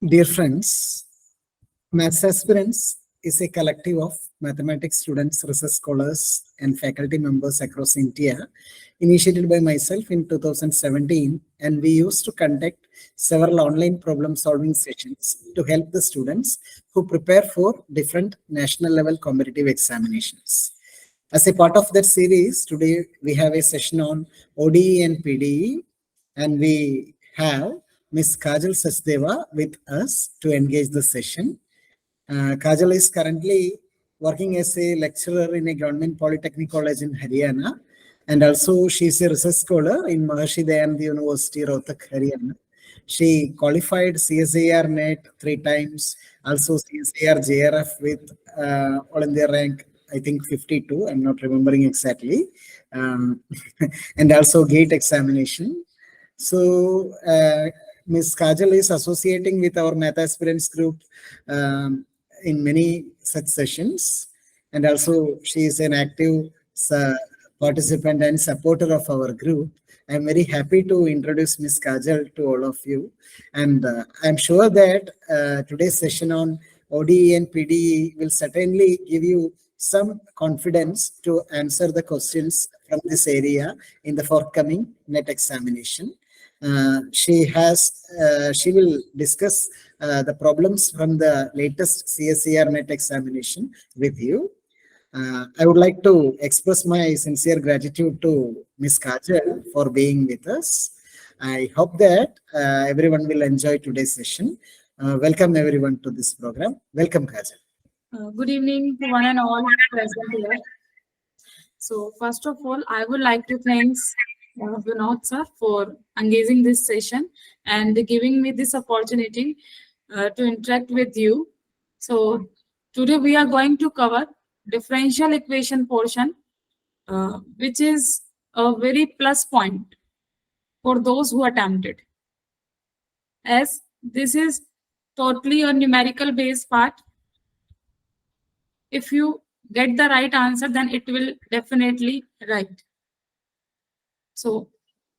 Dear friends, Maths Aspirants is a collective of mathematics students, research scholars, and faculty members across India, initiated by myself in 2017, and we used to conduct several online problem-solving sessions to help the students who prepare for different national level competitive examinations. As a part of that series, today we have a session on ODE and PDE, and we have Ms. Kajal Sachdeva with us to engage the session. Kajal is currently working as a lecturer in a government polytechnic college in Haryana, and also she is a research scholar in Maharshi Dayanand University, Rohtak, Haryana. She qualified CSIR NET 3 times, also CSIR JRF with all India rank, I think 52, I'm not remembering exactly, and also GATE examination. So Ms. Kajal is associating with our Math Aspirants group in many such sessions, and also she is an active participant and supporter of our group. I am very happy to introduce Ms. Kajal to all of you, and I'm sure that today's session on ODE and PDE will certainly give you some confidence to answer the questions from this area in the forthcoming NET examination. She will discuss the problems from the latest CSIR NET examination with you. I would like to express my sincere gratitude to Ms. Kajal for being with us. I hope that everyone will enjoy today's session. Welcome everyone to this program. Welcome, Kajal. Good evening to one and all present here. So first of all, I would like to thank Vinod sir for engaging this session and giving me this opportunity to interact with you. So today we are going to cover differential equation portion, which is a very plus point for those who attempted, as this is totally a numerical based part. If you get the right answer, then it will definitely right. So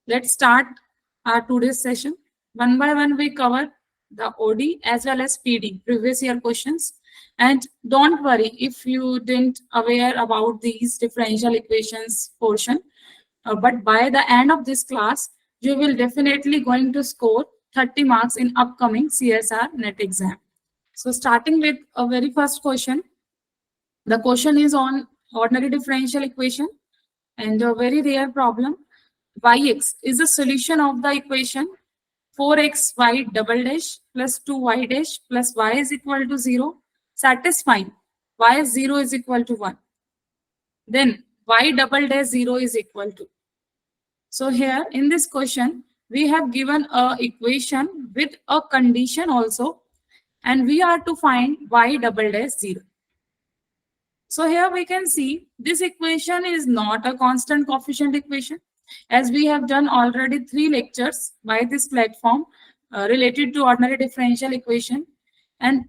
let's start our today's session. One by one, we cover the OD as well as PD, previous year questions. And don't worry if you didn't aware about these differential equations portion. But by the end of this class, you will definitely going to score 30 marks in upcoming CSR NET exam. So starting with a very first question. The question is on ordinary differential equation and a very rare problem. Yx is the solution of the equation 4xy double dash plus 2y dash plus y is equal to 0, satisfying y is 0 is equal to 1. Then y double dash 0 is equal to. So here in this question, we have given a equation with a condition also, and we are to find y double dash 0. So here we can see this equation is not a constant coefficient equation, as we have done already 3 lectures by this platform related to ordinary differential equation. And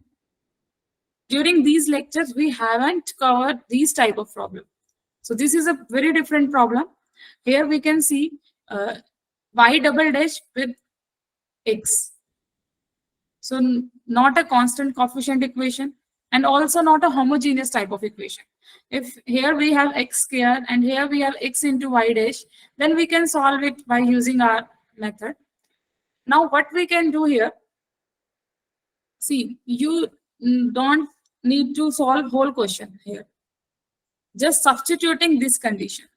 during these lectures, we haven't covered these type of problem. So this is a very different problem. Here we can see y double dash with x. So not a constant coefficient equation, and also not a homogeneous type of equation. If here we have x square and here we have x into y dash, then we can solve it by using our method. Now what we can do here, see, you don't need to solve whole question here. Just substituting this condition.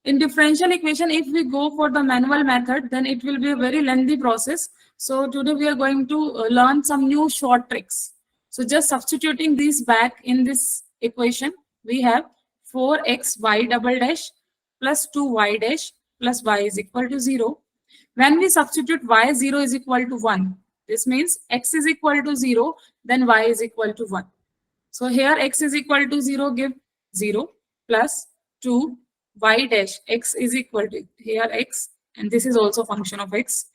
In differential equation, if we go for the manual method, then it will be a very lengthy process. So today we are going to learn some new short tricks. So just substituting these back in this equation, we have 4xy double dash plus 2y dash plus y is equal to 0. When we substitute y 0 is equal to 1, this means x is equal to 0, then y is equal to 1. So here x is equal to 0, give 0 plus 2 y dash x is equal to here x, and this is also function of x.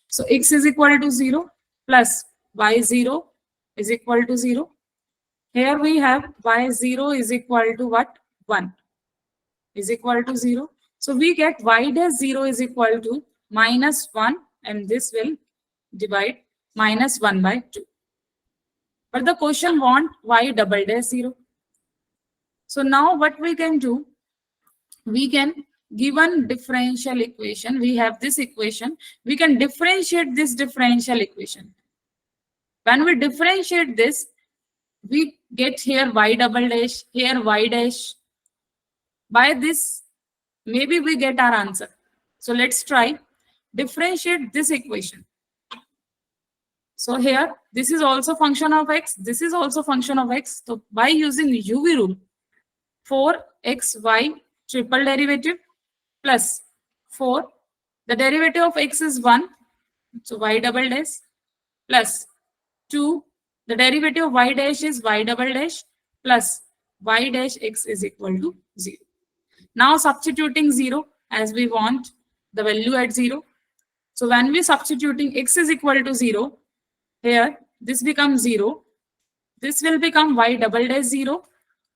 So x is equal to 0 plus y 0 is equal to 0. Here we have y 0 is equal to what? 1 is equal to 0. So we get y dash 0 is equal to minus 1, and this will divide minus 1 by 2. But the question want y double dash 0. So now what we can do, we can given differential equation, we have this equation, we can differentiate this differential equation. When we differentiate this, we get here y double dash, here y dash. By this, maybe we get our answer. So let's try differentiate this equation. So here, this is also function of x, this is also function of x. So by using UV rule, 4xy triple derivative plus 4, the derivative of x is 1, so y double dash, plus 2, the derivative of y dash is y double dash, plus y dash x is equal to 0. Now substituting 0 as we want the value at 0. So when we substituting x is equal to 0, here this becomes 0, this will become y double dash 0,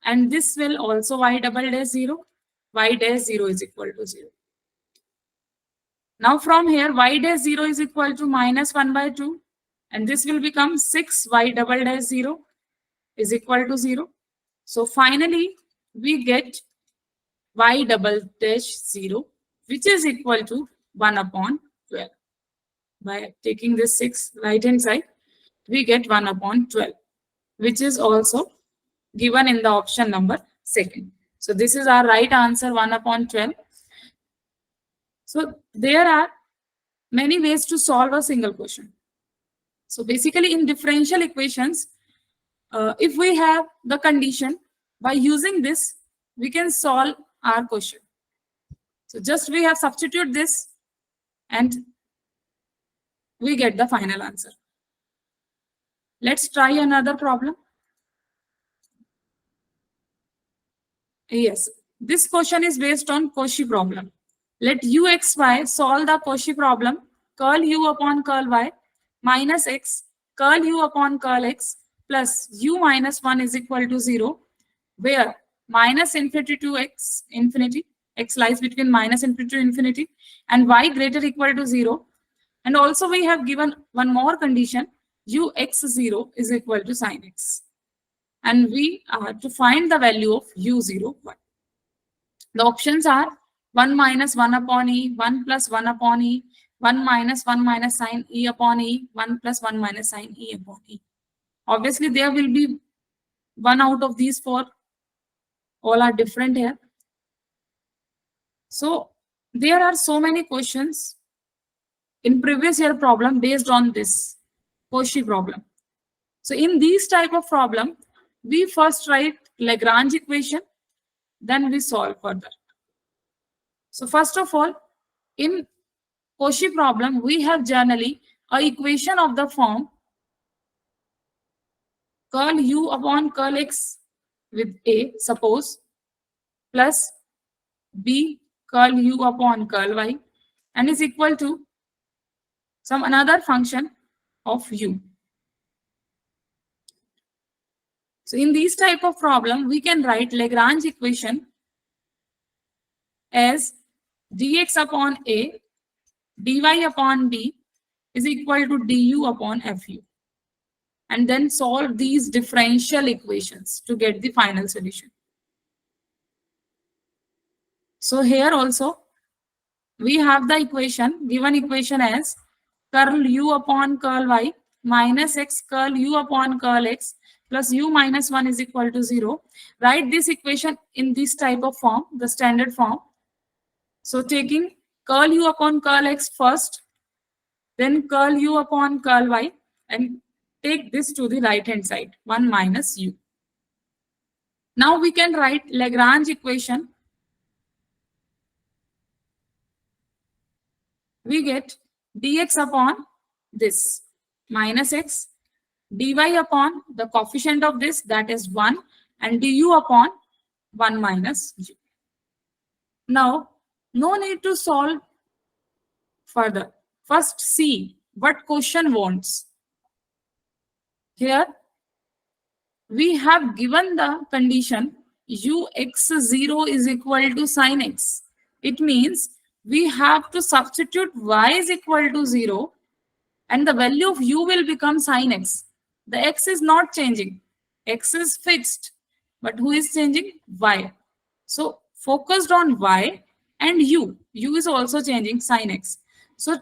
and this will also y double dash 0, y dash 0 is equal to 0. Now from here, y dash 0 is equal to minus 1 by 2, and this will become 6 y double dash 0 is equal to 0. So finally, we get y double dash 0, which is equal to 1 upon 12. By taking this 6 right hand side, we get 1 upon 12, which is also given in the option number 2. So this is our right answer, 1 upon 12. So there are many ways to solve a single question. So basically in differential equations, if we have the condition, by using this, we can solve our question. So just we have substitute this and we get the final answer. Let's try another problem. Yes, this question is based on Cauchy problem. Let uxy solve the Cauchy problem, curl u upon curl y minus x, curl u upon curl x plus u minus 1 is equal to 0, where minus infinity to infinity, x lies between minus infinity to infinity, and y greater equal to 0. And also we have given one more condition, ux0 is equal to sin x. And we are to find the value of u0, 1. The options are 1 minus 1 upon e, 1 plus 1 upon e, 1 minus 1 minus sin e upon e, 1 plus 1 minus sin e upon e. Obviously, there will be one out of these four. All are different here. So there are so many questions in previous year problem based on this Cauchy problem. So in these type of problem, we first write Lagrange equation, then we solve further. So first of all, in Cauchy problem, we have generally a equation of the form curl u upon curl x with a, suppose, plus b curl u upon curl y, and is equal to some another function of u. So in these type of problem, we can write Lagrange equation as dx upon a, dy upon b is equal to du upon fu. And then solve these differential equations to get the final solution. So here also, we have the equation, given equation as curl u upon curl y minus x curl u upon curl x plus u minus 1 is equal to 0. Write this equation in this type of form, the standard form. So taking curl u upon curl x first, then curl u upon curl y, and take this to the right hand side, 1 minus u. Now we can write Lagrange equation. We get dx upon this minus x, dy upon the coefficient of this, that is 1, and du upon 1 minus u. Now, no need to solve further. First see what question wants. Here, we have given the condition ux0 is equal to sin x. It means we have to substitute y is equal to 0 and the value of u will become sin x. The x is not changing. X is fixed. But who is changing? Y. So focused on y and u. U is also changing sin x. So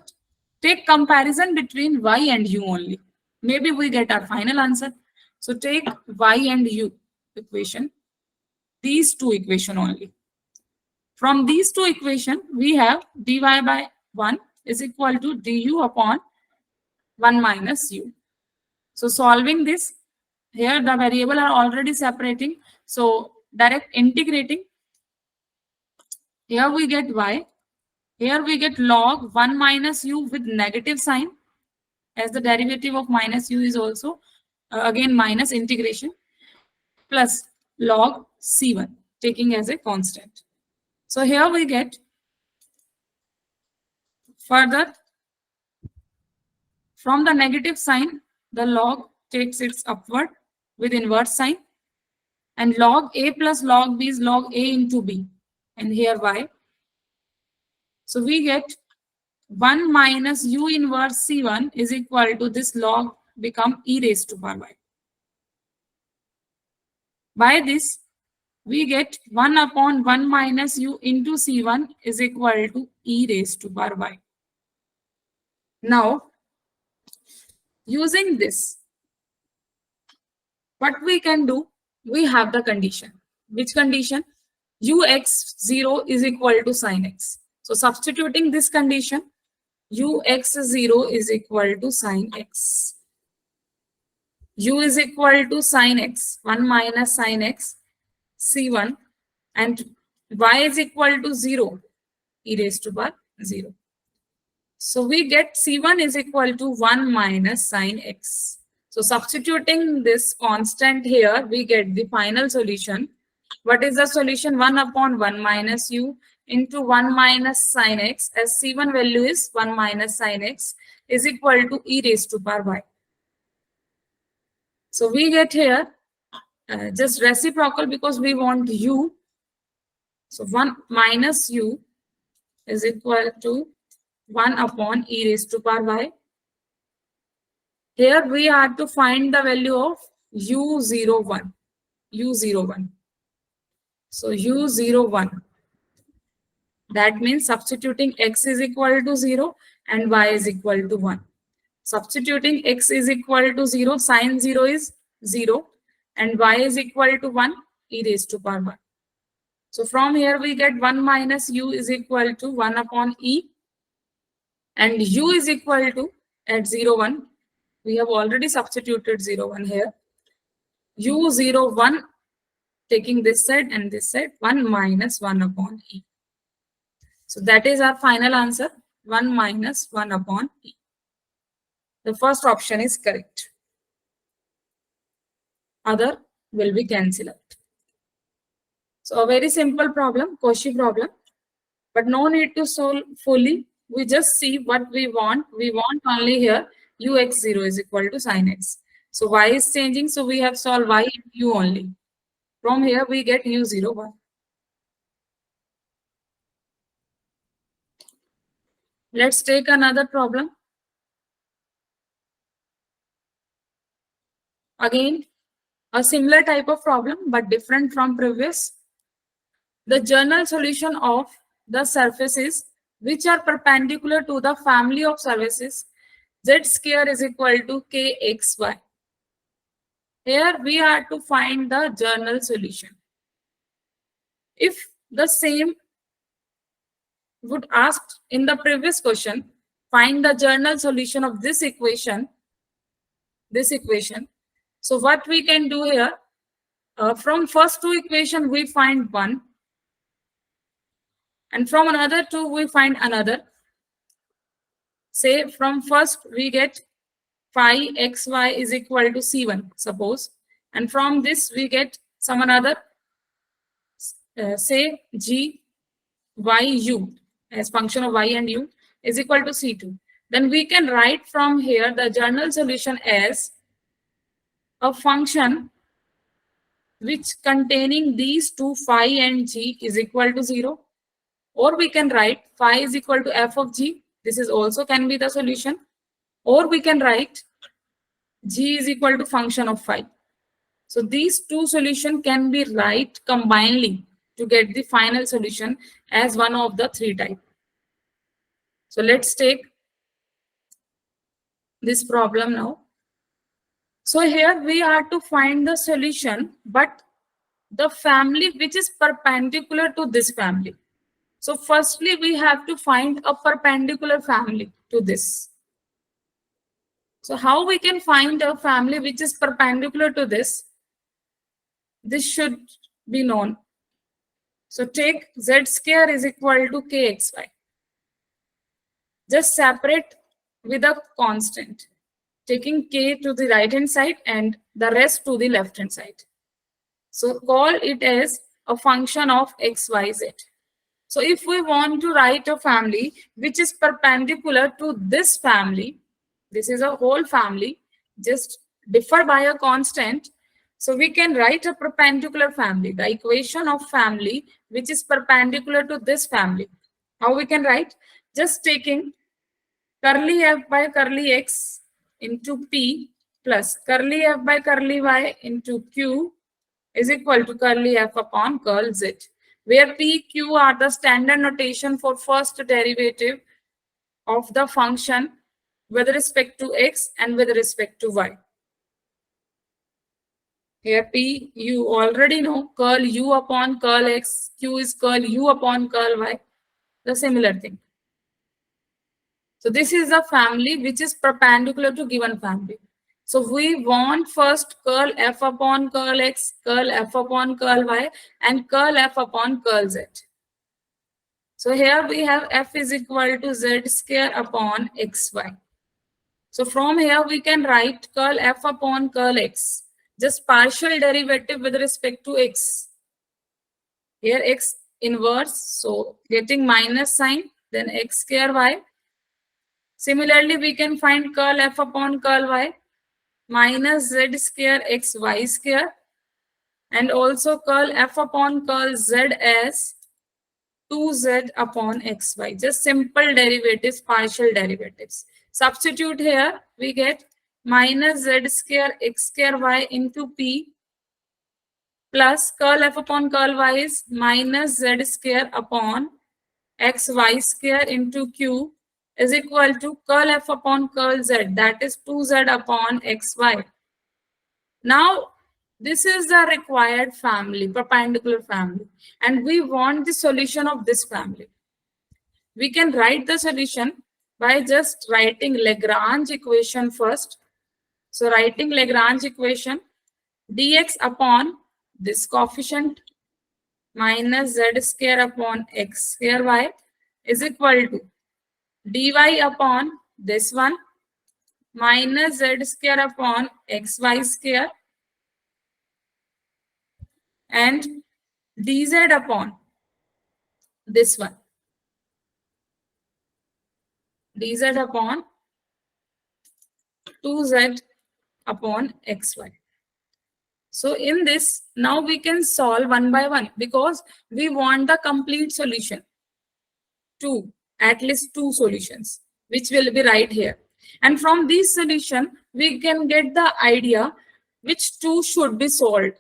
take comparison between y and u only. Maybe we get our final answer. So take y and u equation. These two equation only. From these two equation, we have dy by 1 is equal to du upon 1 minus u. So solving this, here the variable are already separating. So direct integrating. Here we get y. Here we get log 1 minus u with negative sign, as the derivative of minus u is also again minus integration, plus log c1 taking as a constant. So here we get further from the negative sign, the log takes its upward with inverse sign, and log a plus log b is log a into b, and here y. So we get 1 minus u inverse c1 is equal to this log become e raised to power y. By this, we get 1 upon 1 minus u into c1 is equal to e raised to power y. Now, using this, what we can do, we have the condition. Which condition? ux0 is equal to sin x. So substituting this condition, ux0 is equal to sin x. U is equal to sin x, 1 minus sin x, c1, and y is equal to 0, e raised to power 0. So we get c1 is equal to 1 minus sin x. So substituting this constant here, we get the final solution. What is the solution? 1 upon 1 minus u into 1 minus sin x, as c1 value is 1 minus sin x, is equal to e raised to power y. So we get here just reciprocal because we want u. So 1 minus u is equal to 1 upon e raised to power y. Here we are to find the value of u01. u01. So u01. That means substituting x is equal to 0 and y is equal to 1. Substituting x is equal to 0, sin 0 is 0, and y is equal to 1, e raised to power 1. So from here we get 1 minus u is equal to 1 upon e, and u is equal to, at 0, 1, we have already substituted 0, 1 here. u01, taking this side and this side, 1 minus 1 upon e. So that is our final answer, 1 minus 1 upon e. The first option is correct. Other will be cancelled out. So a very simple problem, Cauchy problem, but no need to solve fully. We just see what we want. We want only here ux0 is equal to sin x. So y is changing, so we have solved y and u only. From here we get u01. Let's take another problem. Again, a similar type of problem, but different from previous. The general solution of the surfaces which are perpendicular to the family of surfaces z square is equal to kxy. Here we are to find the general solution. If the same would asked in the previous question, find the general solution of this equation. So what we can do here, from first two equation we find one, and from another two we find another. Say from first we get phi xy is equal to c1, suppose, and from this we get some another, say g y u as function of y and u is equal to c2. Then we can write from here the general solution as a function which containing these two phi and g is equal to 0, or we can write phi is equal to f of g. This is also can be the solution. Or we can write g is equal to function of phi. So these two solutions can be right combinedly to get the final solution as one of the three type. So let's take this problem now. So here we are to find the solution, but the family which is perpendicular to this family. So firstly, we have to find a perpendicular family to this. So how we can find a family which is perpendicular to this? This should be known. So take z square is equal to kxy. Just separate with a constant, taking k to the right hand side and the rest to the left hand side. So call it as a function of x, y, z. So if we want to write a family which is perpendicular to this family, this is a whole family, just differ by a constant. So we can write a perpendicular family, the equation of family which is perpendicular to this family. How we can write? Just taking curly f by curly x into p plus curly f by curly y into q is equal to curly f upon curl z, where p, q are the standard notation for first derivative of the function with respect to x and with respect to y. Here p, you already know, curl u upon curl x, q is curl u upon curl y, the similar thing. So this is a family which is perpendicular to given family. So we want first curl f upon curl x, curl f upon curl y, and curl f upon curl z. So here we have f is equal to z square upon xy. So from here we can write curl f upon curl x, just partial derivative with respect to x. Here x inverse, so getting minus sign, then x square y. Similarly, we can find curl f upon curl y minus z square x y square, and also curl f upon curl z as 2z upon xy. Just simple derivatives, partial derivatives. Substitute here, we get minus z square x square y into p plus curl f upon curl y is minus z square upon x y square into q is equal to curl f upon curl z, that is 2z upon xy. Now, this is the required family, perpendicular family, and we want the solution of this family. We can write the solution by just writing Lagrange equation first. So writing Lagrange equation, dx upon this coefficient minus z square upon x square y is equal to dy upon this one minus z square upon xy square and dz upon this one, dz upon 2z upon xy. So in this, now we can solve one by one because we want the complete solution. At least two solutions, which will be right here. And from this solution, we can get the idea which two should be solved.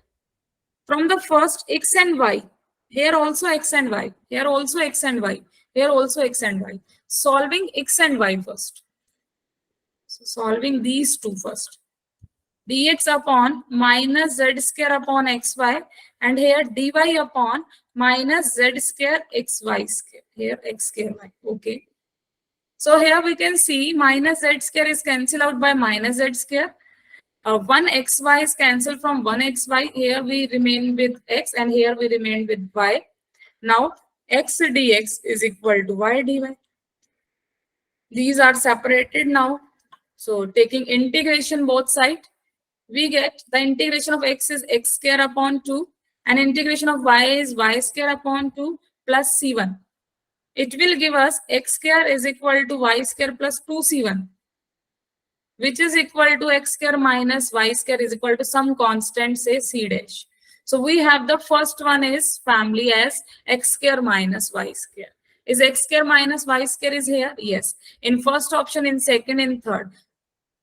From the first x and y, here also x and y, here also x and y, here also x and y. Solving x and y first. So solving these two first. Dx upon minus z square upon xy, and here dy upon minus z square xy square. Here x square y. Okay. So here we can see minus z square is cancelled out by minus z square. 1 xy is cancelled from 1 xy. Here we remain with x and here we remain with y. Now x dx is equal to y dy. These are separated now. So taking integration both sides, we get the integration of x is x square upon 2 and integration of y is y square upon 2 plus c1. It will give us x square is equal to y square plus 2c1, which is equal to x square minus y square is equal to some constant, say c dash. So we have the first one is family as x square minus y square. Is x square minus y square is here? Yes. In first option, in second, in third.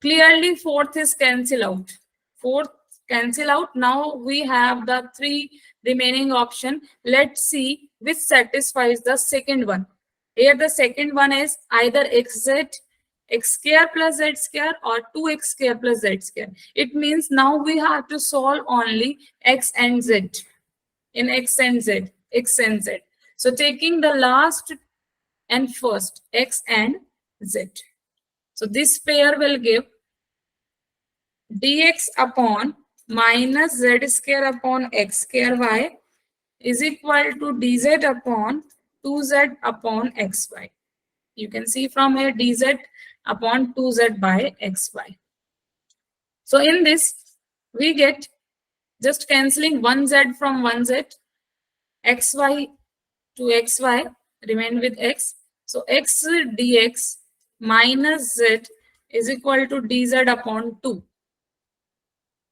Clearly, fourth is cancel out. Fourth cancel out. Now we have the three remaining option. Let's see which satisfies the second one. Here the second one is either xz x square plus z square or 2x square plus z square. It means now we have to solve only x and z in x and z, x and z. So taking the last and first, x and z. So this pair will give dx upon minus z square upon x square y is equal to dz upon 2z upon xy. You can see from here dz upon 2z by xy. So in this, we get just cancelling 1z from 1z, xy to xy, remain with x. So x dx minus z is equal to dz upon 2.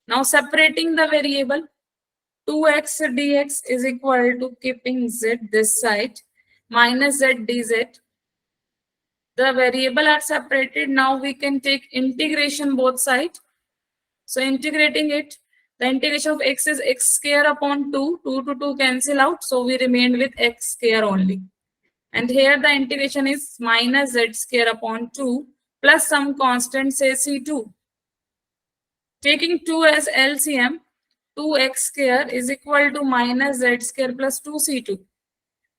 Now separating the variable, 2x dx is equal to keeping z this side minus z dz. The variable are separated. Now we can take integration both sides. So integrating it, the integration of x is x square upon 2. 2 to 2 cancel out. So we remained with x square only. And here the integration is minus z square upon 2 plus some constant, say c2. Taking 2 as LCM, 2x square is equal to minus z square plus 2c2.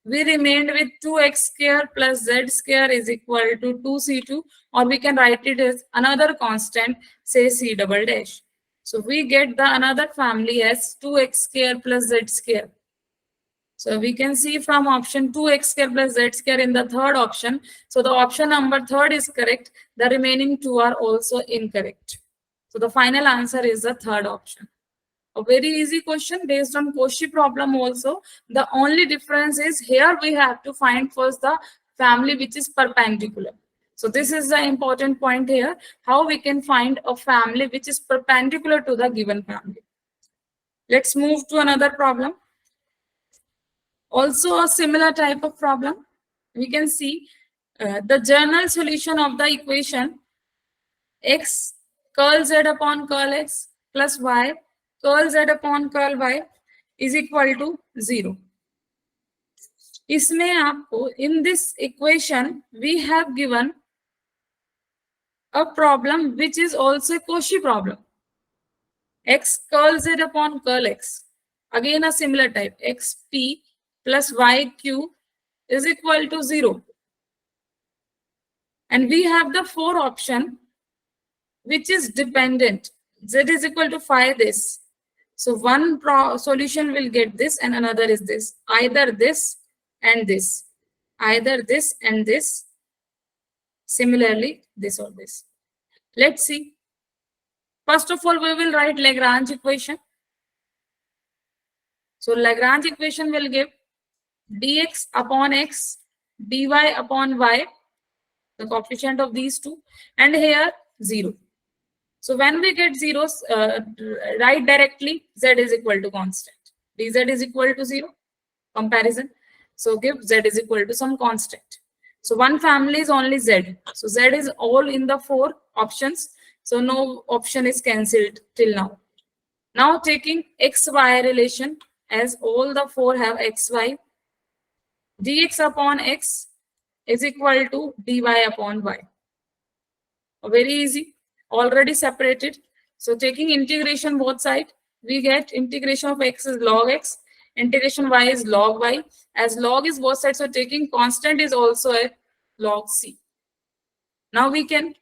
We remained with 2x square plus z square is equal to 2c2, or we can write it as another constant, say c double dash. So we get the another family as 2x square plus z square. So we can see from option 2x square plus z square in the third option. So the option number third is correct. The remaining two are also incorrect. So the final answer is the third option. A very easy question based on Cauchy problem also. The only difference is here we have to find first the family which is perpendicular. So this is the important point here, how we can find a family which is perpendicular to the given family. Let's move to another problem. Also a similar type of problem. We can see the general solution of the equation x curl z upon curl x plus y curl z upon curl y is equal to 0. इसमें आपको in this equation we have given a problem which is also a Cauchy problem. X curl z upon curl x. Again a similar type. xp plus yq is equal to 0. And we have the 4 option which is dependent. Z is equal to phi this. So one solution will get this and another is this. Either this and this. Either this and this. Similarly, this or this. Let's see. First of all, we will write Lagrange equation. So Lagrange equation will give dx upon x, dy upon y, the coefficient of these two, and here 0. So when we get zeros, write directly z is equal to constant. Dz is equal to 0. Comparison. So give z is equal to some constant. So one family is only z. So z is all in the 4 options. So no option is cancelled till now. Now taking xy relation, as all the 4 have xy, dx upon x is equal to dy upon y. Very easy, already separated. So taking integration both sides, we get integration of x is log x, integration y is log y. As log is both sides, so taking constant is also a log c. Now we can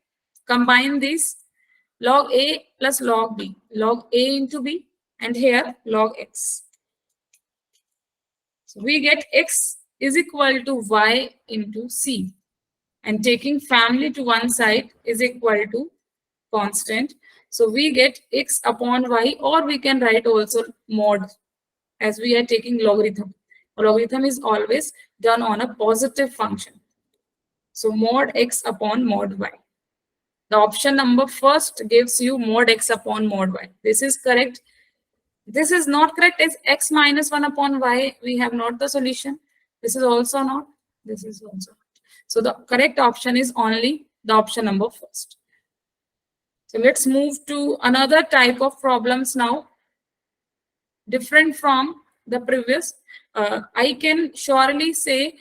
combine these, log a plus log b, log a into b, and here log x. So we get x is equal to y into c, and taking family to one side is equal to constant. So we get x upon y, or we can write also mod, as we are taking logarithm. Logarithm is always done on a positive function. So mod x upon mod y. The option number first gives you mod x upon mod y. This is correct. This is not correct. Is x minus 1 upon y. We have not the solution. This is also not. This is also not. So the correct option is only the option number first. So let's move to another type of problems now, different from the previous. I can surely say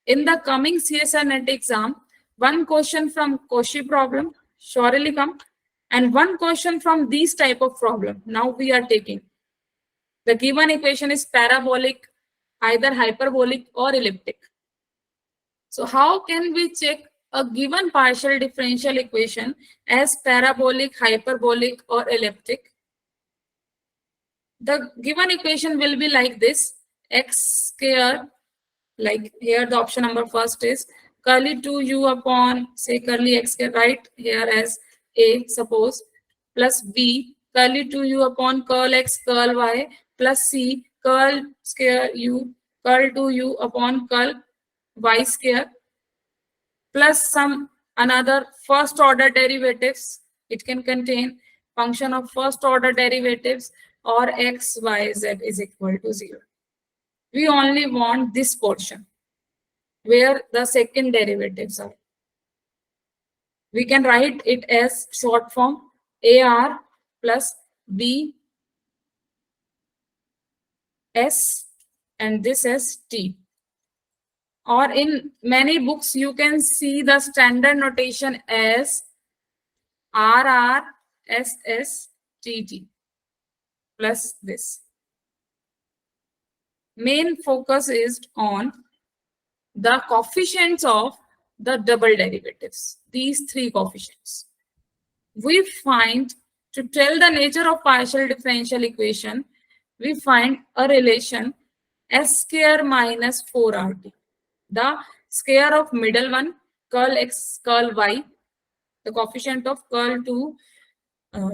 in the coming CSR net exam, one question from Cauchy problem surely come, and one question from these type of problem. Now we are taking. The given equation is parabolic, either hyperbolic or elliptic. So how can we check a given partial differential equation as parabolic, hyperbolic, or elliptic? The given equation will be like this: x square, like here the option number first is curly 2u upon, say, curly x square, right here as a, suppose, plus b curly 2u upon curl x curl y, plus c curl square u curl 2u upon curl y square, plus some another first order derivatives. It can contain function of first order derivatives or x, y, z is equal to 0. We only want this portion where the second derivatives are. We can write it as short form AR plus B S and this as T. Or in many books, you can see the standard notation as RR SS TT plus this. Main focus is on the coefficients of the double derivatives, these three coefficients. We find, to tell the nature of partial differential equation, we find a relation s square minus 4RT. The square of middle one, curl x curl y, the coefficient of curl 2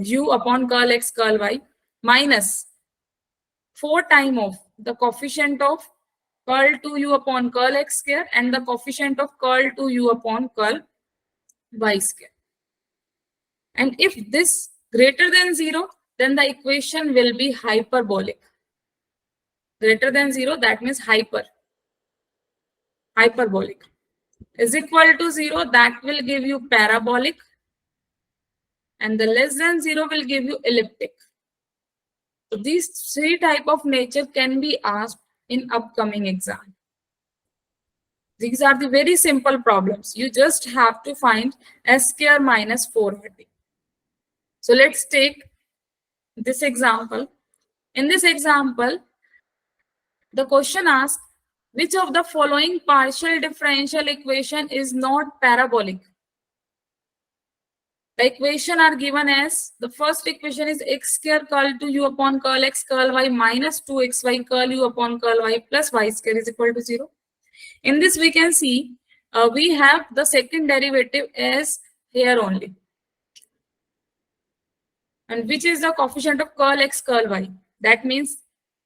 u upon curl x curl y, minus 4 times of the coefficient of curl 2u upon curl x square and the coefficient of curl 2u upon curl y square. And if this greater than 0, then the equation will be hyperbolic. Greater than 0, that means hyperbolic. Is equal to 0, that will give you parabolic. And the less than 0 will give you elliptic. So these three type of nature can be asked in upcoming exam. These are the very simple problems. You just have to find s square minus 4RT. So let's take this example. In this example, the question asks, which of the following partial differential equation is not parabolic? The equation are given as, the first equation is x square curl 2u upon curl x curl y minus 2xy curl u upon curl y plus y square is equal to 0. In this we can see we have the second derivative as here only. And which is the coefficient of curl x curl y? That means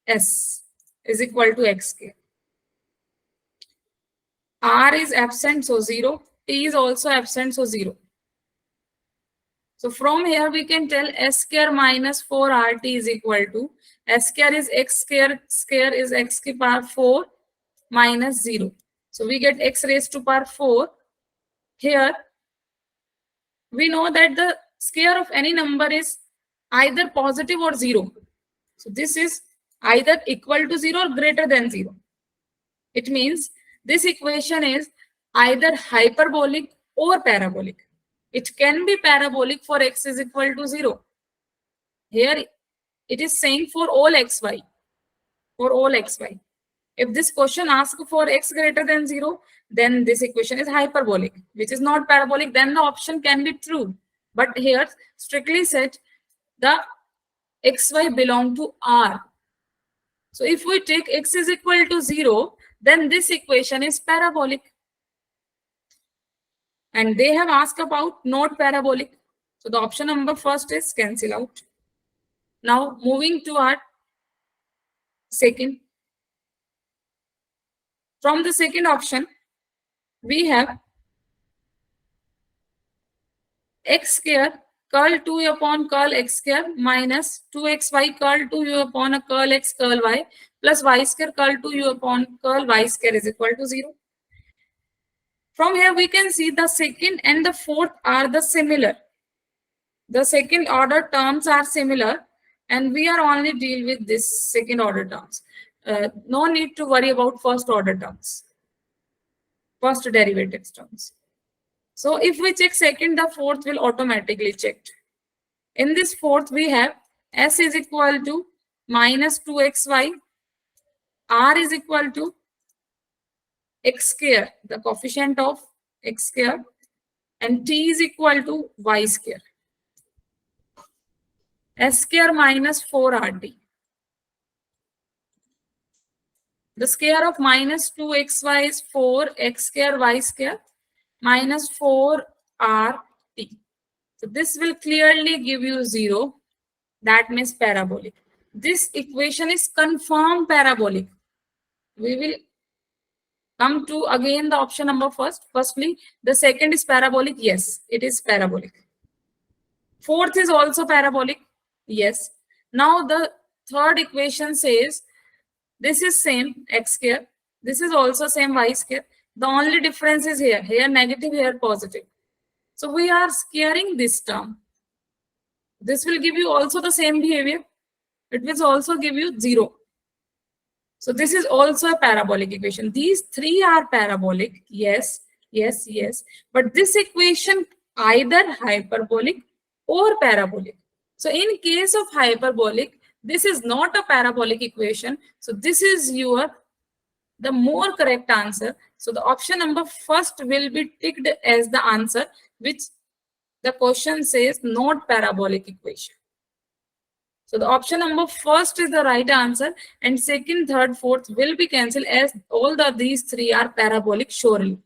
s is equal to x square. R is absent, so 0. T is also absent, so 0. So from here we can tell s square minus 4RT is equal to s square is x square is x to power 4 minus 0. So we get x raised to power 4. Here we know that the square of any number is either positive or 0. So this is either equal to 0 or greater than 0. It means this equation is either hyperbolic or parabolic. It can be parabolic for x is equal to 0. Here it is saying for all xy. For all xy. If this question asks for x greater than 0, then this equation is hyperbolic, which is not parabolic. Then the option can be true. But here strictly said the xy belong to R. So if we take x is equal to 0, then this equation is parabolic. And they have asked about not parabolic. So the option number first is cancel out. Now moving to our second. From the second option, we have x square curl 2 upon curl x square minus 2xy curl 2u upon a curl x curl y plus y square curl 2u upon curl y square is equal to 0. From here we can see the second and the fourth are the similar. The second order terms are similar, and we are only deal with this second order terms. No need to worry about first order terms, first derivatives terms. So if we check second, the fourth will automatically checked. In this fourth, we have s is equal to minus 2xy, r is equal to x square, the coefficient of x square, and t is equal to y square. S square minus 4rt. The square of minus 2xy is 4x square y square minus 4rt. So this will clearly give you 0. That means parabolic. This equation is confirmed parabolic. We will come to again the option number first. Firstly, the second is parabolic. Yes, it is parabolic. Fourth is also parabolic. Yes. Now the third equation says this is same x square. This is also same y square. The only difference is here. Here negative, here positive. So we are squaring this term. This will give you also the same behavior. It will also give you 0. So this is also a parabolic equation. These three are parabolic. Yes, yes, yes. But this equation either hyperbolic or parabolic. So in case of hyperbolic, this is not a parabolic equation. So this is the more correct answer. So the option number first will be ticked as the answer, which the question says not parabolic equation. So the option number first is the right answer, and second, third, fourth will be cancelled as all these three are parabolic surely.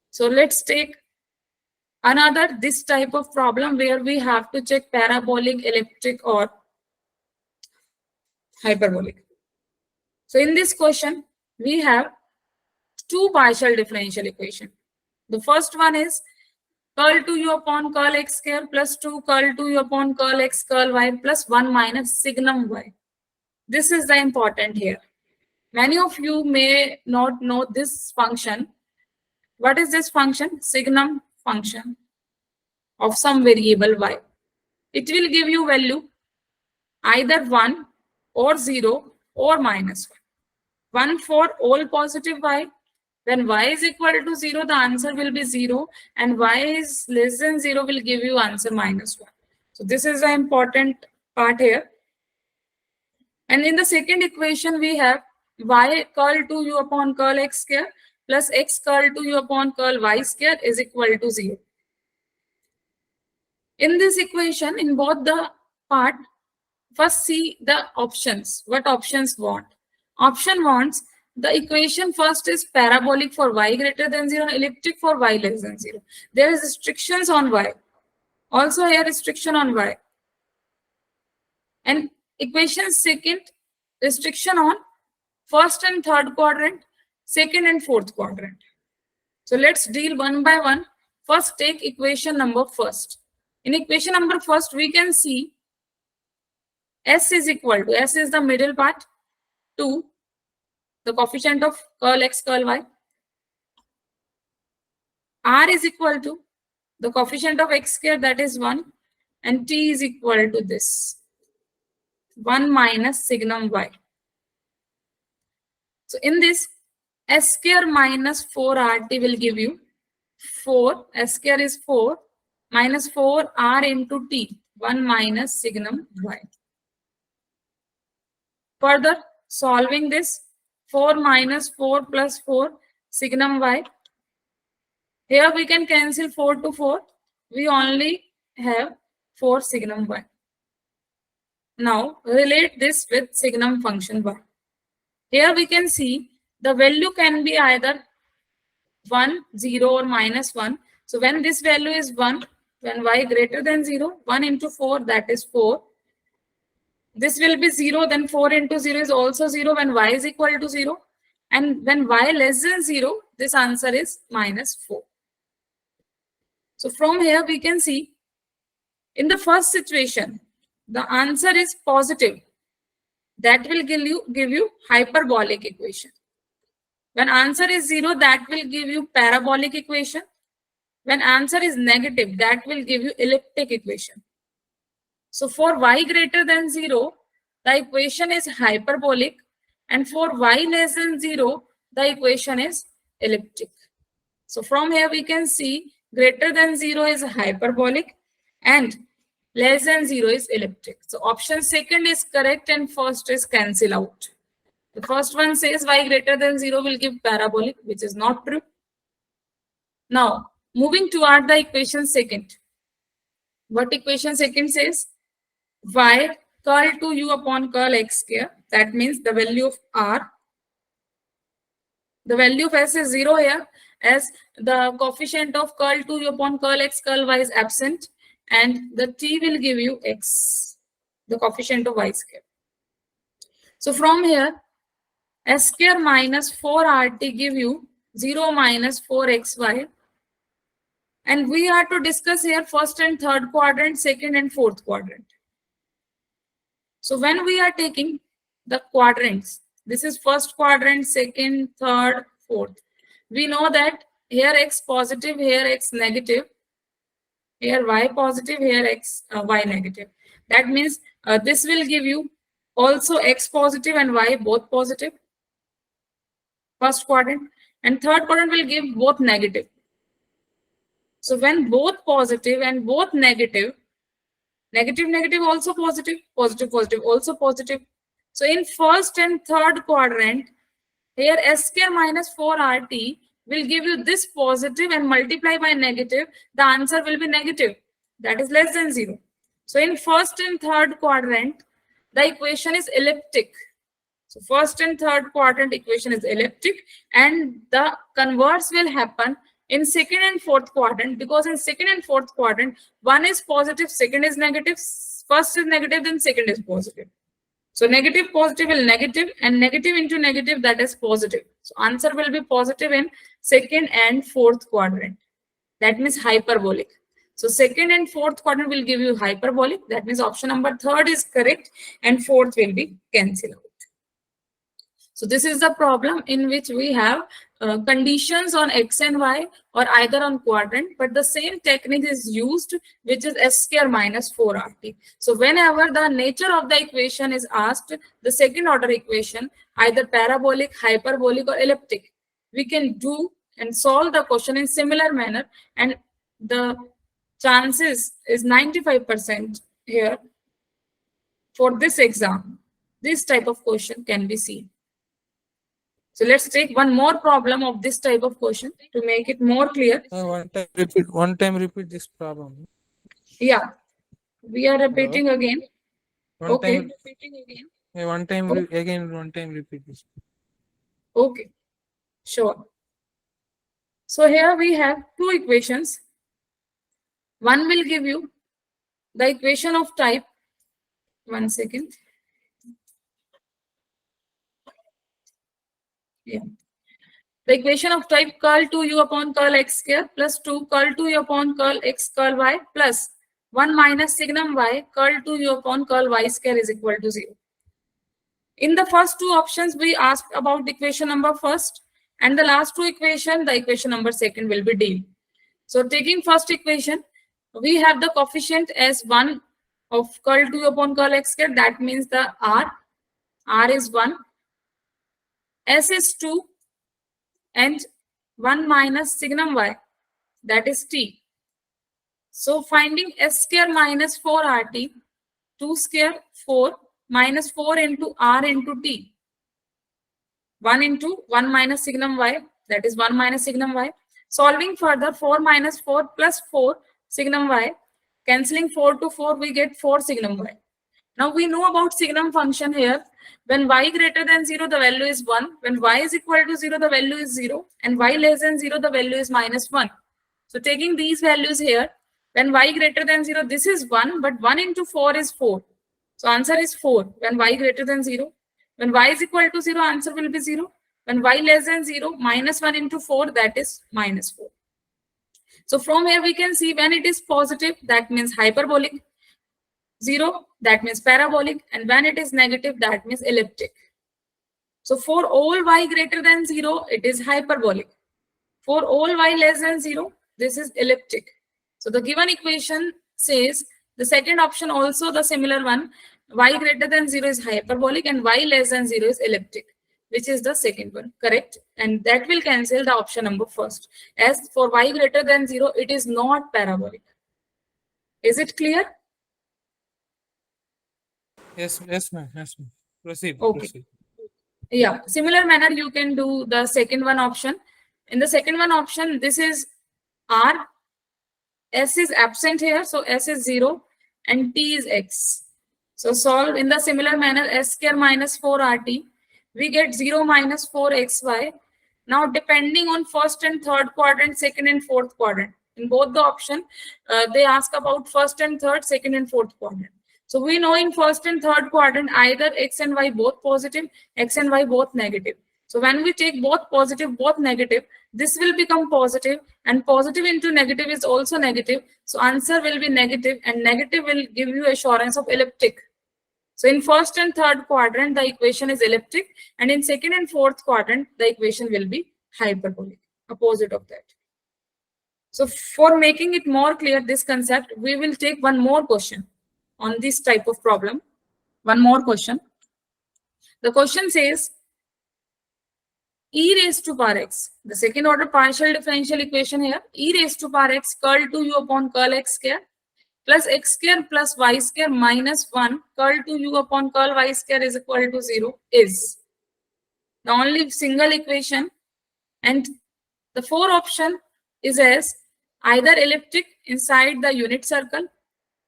So let's take another this type of problem where we have to check parabolic, elliptic, or hyperbolic. So in this question, we have two partial differential equation. The first one is curl 2u upon curl x square plus 2 curl 2u upon curl x curl y plus 1 minus signum y. This is the important here. Many of you may not know this function. What is this function? Signum function of some variable y. It will give you value either 1 or 0 or minus 1. 1 for all positive y. When y is equal to 0, the answer will be 0, and y is less than 0 will give you answer minus 1. So this is the important part here. And in the second equation, we have y curl 2u upon curl x square plus x curl 2u upon curl y square is equal to 0. In this equation, in both the part, first see the options. What options want? Option wants the equation first is parabolic for y greater than 0, elliptic for y less than 0. There is restrictions on y. Also here restriction on y. And equation second, restriction on first and third quadrant, second and fourth quadrant. So let's deal one by one. First take equation number first. In equation number first, we can see s is equal to, s is the middle part, 2, the coefficient of curl x curl y. R is equal to the coefficient of x square, that is 1, and t is equal to this 1 minus signum y. So in this, s square minus 4rt will give you 4, s square is 4, minus 4r into t, 1 minus signum y. Further, solving this, 4 minus 4 plus 4, signum y. Here we can cancel 4 to 4. We only have 4 signum y. Now, relate this with signum function y. Here we can see the value can be either 1, 0 or minus 1. So when this value is 1, when y greater than 0, 1 into 4, that is 4. This will be 0, then 4 into 0 is also 0 when y is equal to 0. And when y less than 0, this answer is minus 4. So from here we can see, in the first situation, the answer is positive. That will give you hyperbolic equation. When answer is 0, that will give you parabolic equation. When answer is negative, that will give you elliptic equation. So for y greater than 0, the equation is hyperbolic, and for y less than 0, the equation is elliptic. So from here we can see greater than 0 is hyperbolic and less than 0 is elliptic. So option second is correct and first is cancel out. The first one says y greater than 0 will give parabolic, which is not true. Now, moving toward the equation second. What equation second says? Y curl to u upon curl x square. That means the value of r. The value of s is 0 here, as the coefficient of curl to u upon curl x curl y is absent, and the t will give you x, the coefficient of y square. So from here, s square minus 4rt give you 0 minus 4xy. And we are to discuss here first and third quadrant, second and fourth quadrant. So when we are taking the quadrants, this is first quadrant, second, third, fourth. We know that here x positive, here x negative, here y positive, here x y negative. That means this will give you also x positive and y both positive. First quadrant, and third quadrant will give both negative. So when both positive and both negative, negative, negative also positive, positive, positive also positive. So in first and third quadrant, here s square minus 4rt will give you this positive and multiply by negative. The answer will be negative. That is less than 0. So in first and third quadrant, the equation is elliptic. So first and third quadrant equation is elliptic, and the converse will happen in second and fourth quadrant, because in second and fourth quadrant, one is positive, second is negative, first is negative, then second is positive. So negative, positive will negative, and negative into negative, that is positive. So answer will be positive in second and fourth quadrant. That means hyperbolic. So second and fourth quadrant will give you hyperbolic. That means option number third is correct, and fourth will be cancelled out. So this is the problem in which we have conditions on x and y, or either on quadrant, but the same technique is used, which is s square minus 4rt. So whenever the nature of the equation is asked, the second order equation, either parabolic, hyperbolic, or elliptic, we can do and solve the question in similar manner, and the chances is 95% here for this exam. This type of question can be seen. So let's take one more problem of this type of question to make it more clear. One time repeat this problem. Yeah, we are repeating again. One time repeat this. Okay, sure. So here we have two equations. One will give you the equation of type, one second. Yeah. The equation of type curl to u upon curl x square plus 2 curl to u upon curl x curl y plus 1 minus signum y curl to u upon curl y square is equal to 0. In the first two options, we asked about equation number first, and the last two equation, the equation number second will be dealt. So taking first equation, we have the coefficient as 1 of curl to u upon curl x square. That means the r is 1, s is 2, and 1 minus signum y, that is t. So finding s square minus 4rt, 2 square 4 minus 4 into r into t. 1 into 1 minus signum y, that is 1 minus signum y. Solving further, 4 minus 4 plus 4 signum y. Cancelling 4 to 4, we get 4 signum y. Now we know about signum function here. When y greater than 0, the value is 1. When y is equal to 0, the value is 0. And y less than 0, the value is minus 1. So taking these values here, when y greater than 0, this is 1, but 1 into 4 is 4. So answer is 4 when y greater than 0. When y is equal to 0, answer will be 0. When y less than 0, minus 1 into 4, that is minus 4. So from here we can see when it is positive, that means hyperbolic. 0, that means parabolic, and when it is negative, that means elliptic. So for all y greater than 0, it is hyperbolic. For all y less than 0, This is elliptic. So the given equation says the second option also the similar one. Y greater than 0 is hyperbolic and y less than 0 is elliptic, which is the second one, correct? And that will cancel the option number first. As for y greater than 0, it is not parabolic. Is it clear? Yes, yes, ma'am. Yes, ma'am. Proceed. Okay. Proceed. Yeah, similar manner you can do the second one option. In the second one option, this is R, S is absent here, so S is 0 and T is X. So solve in the similar manner, S square minus 4RT, we get 0 minus 4XY. Now depending on first and third quadrant, second and fourth quadrant, in both the option, they ask about first and third, second and fourth quadrant. So we know in first and third quadrant, either X and Y both positive, X and Y both negative. So when we take both positive, both negative, this will become positive, and positive into negative is also negative. So answer will be negative, and negative will give you assurance of elliptic. So in first and third quadrant, the equation is elliptic, and in second and fourth quadrant, the equation will be hyperbolic, opposite of that. So for making it more clear, this concept, we will take one more question on this type of problem. One more question. The question says, e raised to power x, the second order partial differential equation here, e raised to power x curl 2u upon curl x square plus x square plus y square minus 1 curl 2u upon curl y square is equal to 0 is the only single equation, and the four option is as either elliptic inside the unit circle,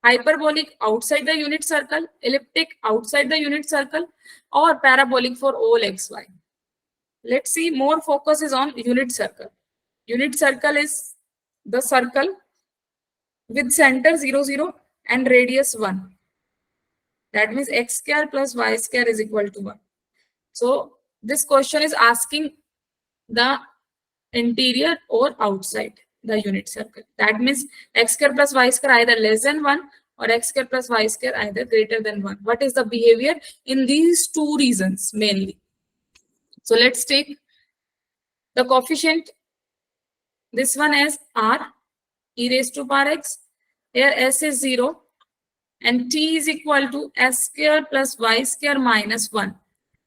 hyperbolic outside the unit circle, elliptic outside the unit circle, or parabolic for all xy. Let's see, more focus is on unit circle. Unit circle is the circle with center 0, 0 and radius 1. That means x square plus y square is equal to 1. So this question is asking the interior or outside the unit circle. That means x square plus y square either less than 1 or x square plus y square either greater than 1. What is the behavior in these two reasons mainly? So let's take the coefficient. This one as R, e raised to power x. Here s is 0 and t is equal to s square plus y square minus 1.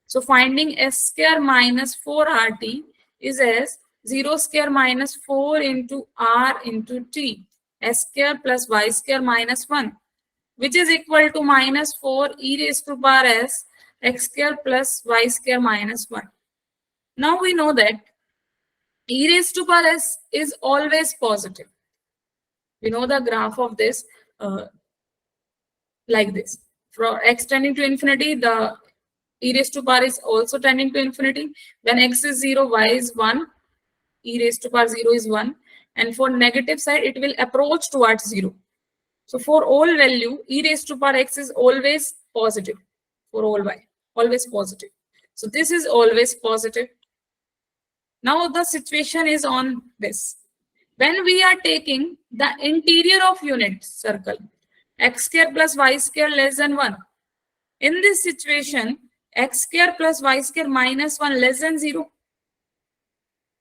So finding s square minus 4RT is as 0 square minus 4 into R into t, s square plus y square minus 1, which is equal to minus 4 e raised to power s x square plus y square minus 1. Now we know that e raised to power s is always positive. We know the graph of this like this. For x tending to infinity, the e raised to power is also tending to infinity. When x is 0, y is 1, e raised to power 0 is 1. And for negative side, it will approach towards 0. So for all value, e raised to power x is always positive. For all y, always positive. So this is always positive. Now the situation is on this. When we are taking the interior of unit circle, x square plus y square less than 1. In this situation, x square plus y square minus 1 less than 0.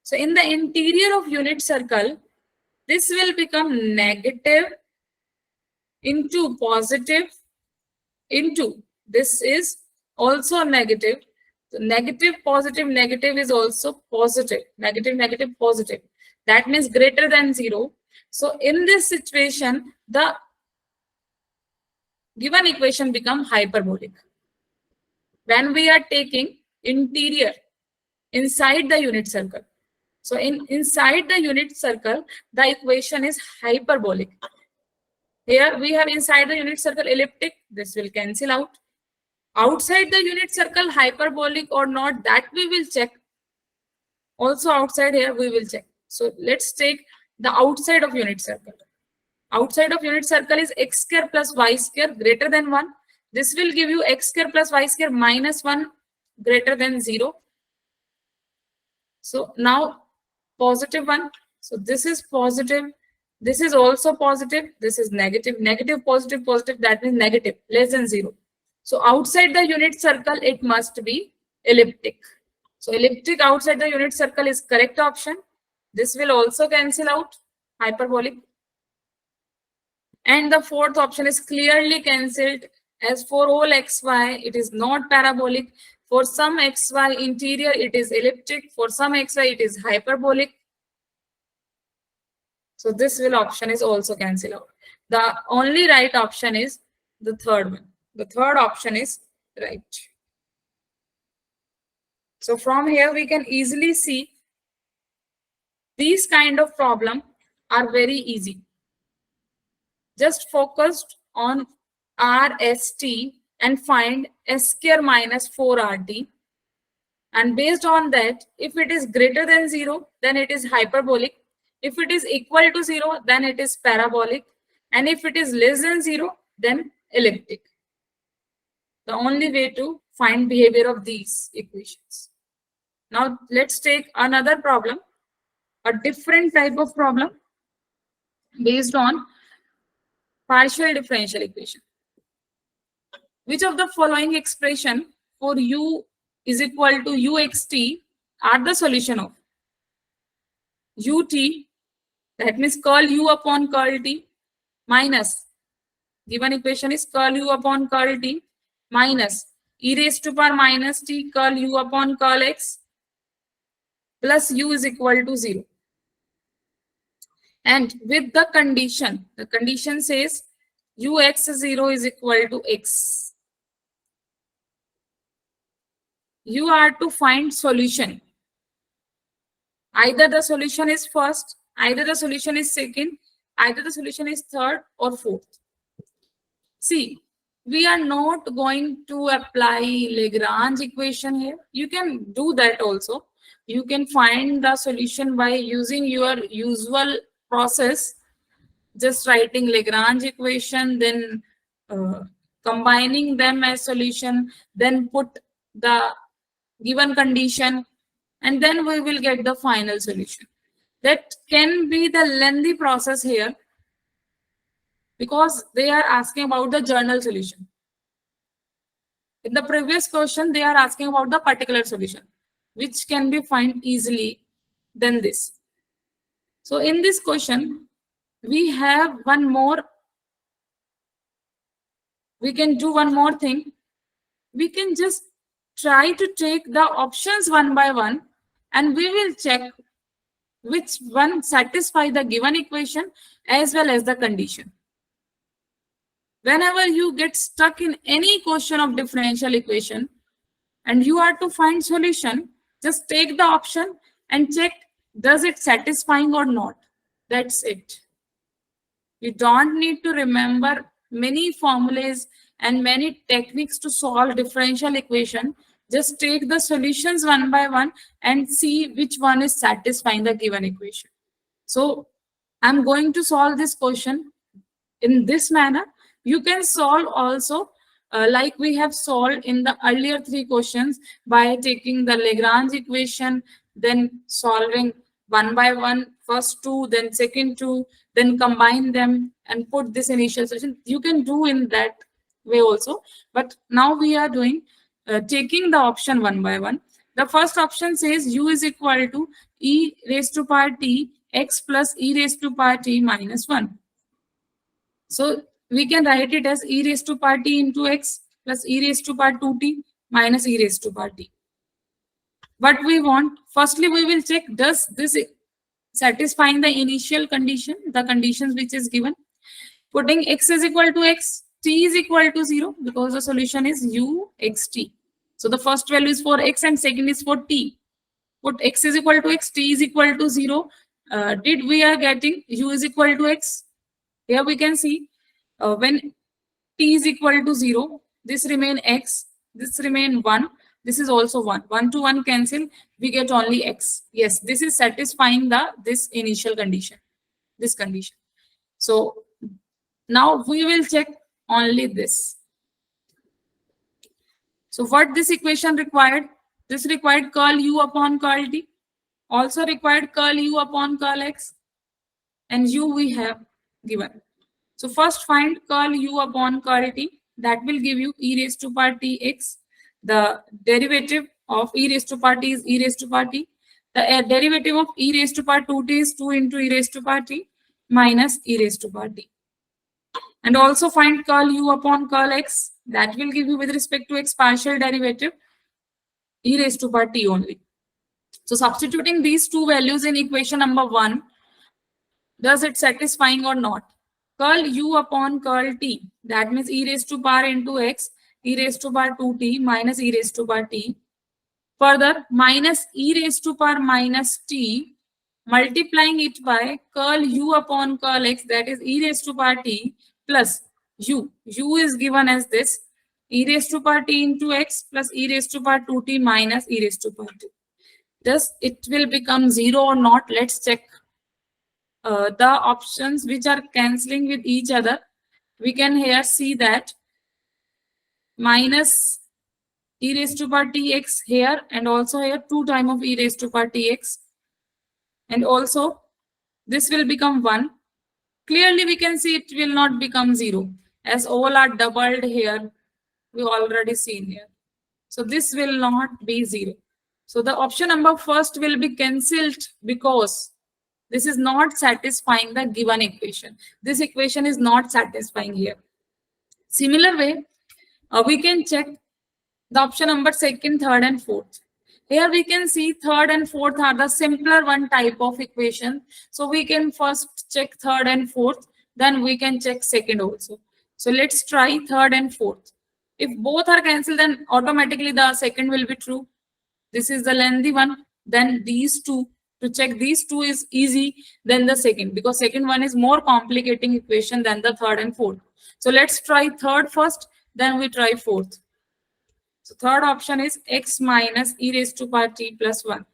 So in the interior of unit circle, this will become negative into positive into this is also negative. So negative, positive, negative is also positive. Negative, negative, positive. That means greater than 0. So in this situation, the given equation become hyperbolic. When we are taking interior inside the unit circle. So inside the unit circle, the equation is hyperbolic. Here we have inside the unit circle elliptic. This will cancel out. Outside the unit circle, hyperbolic or not, that we will check. Also outside here, we will check. So let's take the outside of unit circle. Outside of unit circle is x square plus y square greater than 1. This will give you x square plus y square minus 1 greater than 0. So now positive 1. So this is positive. This is also positive. This is negative. Negative, positive, positive. That means negative, less than 0. So outside the unit circle, it must be elliptic. So elliptic outside the unit circle is correct option. This will also cancel out. hyperbolic. And the fourth option is clearly cancelled, as for all xy it is not parabolic. For some xy interior it is elliptic. For some xy it is hyperbolic. So this will option is also cancelled out. The only right option is the third one. The third option is right. So from here we can easily see these kind of problem are very easy. Just focused on RST and find S square minus 4RT. And based on that, if it is greater than 0, then it is hyperbolic. If it is equal to 0, then it is parabolic. And if it is less than 0, then elliptic. The only way to find behavior of these equations. Now let's take another problem, a different type of problem based on partial differential equation. Which of the following expression for u is equal to uxt are the solution of ut, that means curl u upon curl t, minus, given equation is curl u upon curl t, minus e raised to power minus t curl u upon curl x, plus u is equal to 0. And with the condition says ux0 is equal to x. You are to find solution. Either the solution is first, either the solution is second, either the solution is third or fourth. See, we are not going to apply Lagrange equation here. You can do that also. You can find the solution by using your usual process, just writing Lagrange equation, then combining them as solution, then put the given condition, and then we will get the final solution. That can be the lengthy process here because they are asking about the journal solution. In the previous question, they are asking about the particular solution, which can be found easily than this. So in this question, we have one more. We can do one more thing. We can just try to take the options one by one, and we will check which one satisfy the given equation as well as the condition. Whenever you get stuck in any question of differential equation and you are to find solution, just take the option and check does it satisfying or not. That's it. You don't need to remember many formulas and many techniques to solve differential equation. Just take the solutions one by one and see which one is satisfying the given equation. So I'm going to solve this question in this manner. You can solve also like we have solved in the earlier 3 questions by taking the Lagrange equation, then solving one by one, first 2, then second 2, then combine them and put this initial solution. You can do in that way also. But now we are doing taking the option one by one. The first option says u is equal to e raised to power t x plus e raised to power t minus 1. So we can write it as e raised to power t into x plus e raised to power 2t minus e raised to power t. What we want, firstly we will check does this satisfying the initial condition, the conditions which is given. Putting x is equal to x, t is equal to 0 because the solution is u x t. So the first value is for x and second is for t. Put x is equal to x, t is equal to 0. Did we are getting u is equal to x? Here we can see when t is equal to 0, this remain x, this remain 1, this is also 1. 1 to 1 cancel, we get only x. Yes, this is satisfying this initial condition, this condition. So now we will check only this. So what this equation required? This required curl u upon curl t, also required curl u upon curl x, and u we have given. So first find curl u upon curl t, that will give you e raised to power t x. The derivative of e raised to power t is e raised to power t. The derivative of e raised to power 2t is 2 into e raised to power t. minus e raised to power t. And also find curl u upon curl x. That will give you with respect to x partial derivative e raised to power t only. So substituting these two values in equation number 1, does it satisfying or not? Curl u upon curl t. That means e raised to power into x, e raised to power 2t minus e raised to power t. Further, minus e raised to power minus t, multiplying it by curl u upon curl x, that is e raised to power t plus u. U is given as this, e raised to power t into x plus e raised to power 2t minus e raised to power t. Does it will become 0 or not? Let's check the options which are cancelling with each other. We can here see that minus e raised to power tx here, and also here 2 times of e raised to power tx, and also this will become 1. Clearly we can see it will not become 0 as all are doubled here. We already seen here. So this will not be 0. So the option number first will be cancelled because this is not satisfying the given equation. This equation is not satisfying here. Similar way, we can check the option number second, third, and fourth. Here we can see third and fourth are the simpler one type of equation. So we can first check third and fourth, then we can check second also. So let's try third and fourth. If both are cancelled, then automatically the second will be true. This is the lengthy one. Then these two, to check these two is easy than the second, because second one is more complicating equation than the third and fourth. So let's try third first, then we try fourth. So third option is x minus e raised to power t plus 1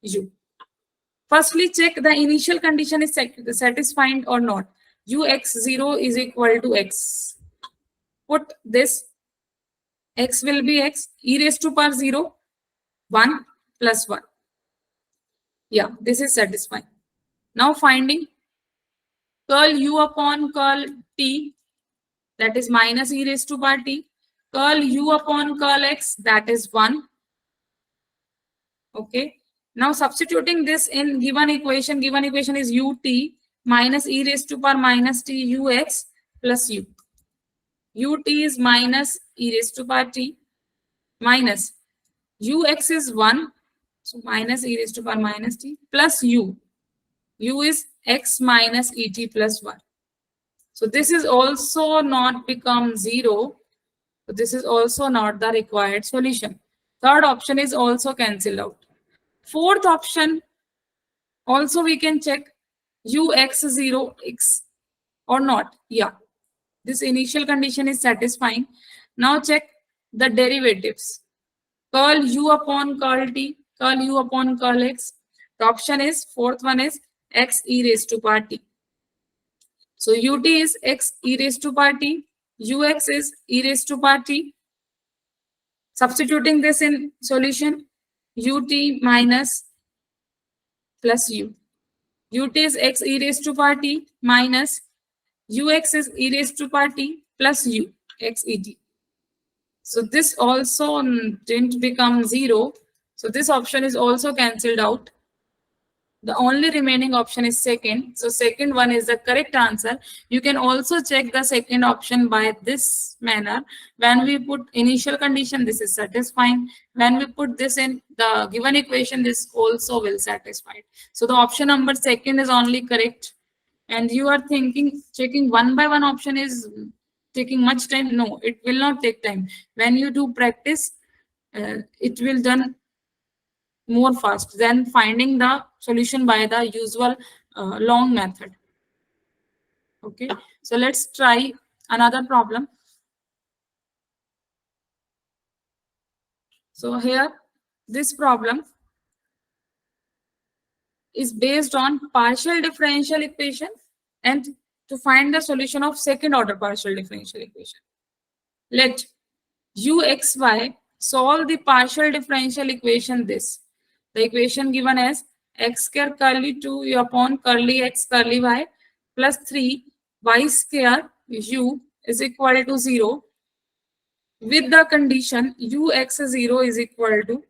u. Firstly, check the initial condition is satisfied or not. ux0 is equal to x. Put this, x will be x, e raised to power 0, 1 plus 1. Yeah, this is satisfying. Now finding curl u upon curl t, that is minus e raised to power t. Curl u upon curl x, that is 1. Okay. Now substituting this in given equation is ut minus e raised to power minus t ux plus u. Ut is minus e raised to power t minus ux is 1. So minus e raised to power minus t plus u. U is x minus et plus 1. So this is also not become 0. So this is also not the required solution. Third option is also cancelled out. Fourth option, also we can check ux0 x or not. Yeah, this initial condition is satisfying. Now check the derivatives. Curl u upon curl t, curl u upon curl x. The option is, fourth one is x e raised to power t. So ut is x e raised to power t, ux is e raised to power t. Substituting this in solution, ut minus plus u. Ut is x e raised to power t minus ux is e raised to power t plus u, x et. So this also didn't become 0. So this option is also cancelled out. The only remaining option is second. So second one is the correct answer. You can also check the second option by this manner. When we put initial condition, this is satisfying. When we put this in the given equation, this also will satisfy. So the option number second is only correct. And you are thinking checking one by one option is taking much time. No, it will not take time. When you do practice, it will done more fast than finding the solution by the usual long method. Okay, so let's try another problem. So here, this problem is based on partial differential equation and to find the solution of second order partial differential equation. Let uxy solve the partial differential equation this. The equation given as x square curly 2 upon curly x curly y plus 3 y square u is equal to 0 with the condition ux0 is equal to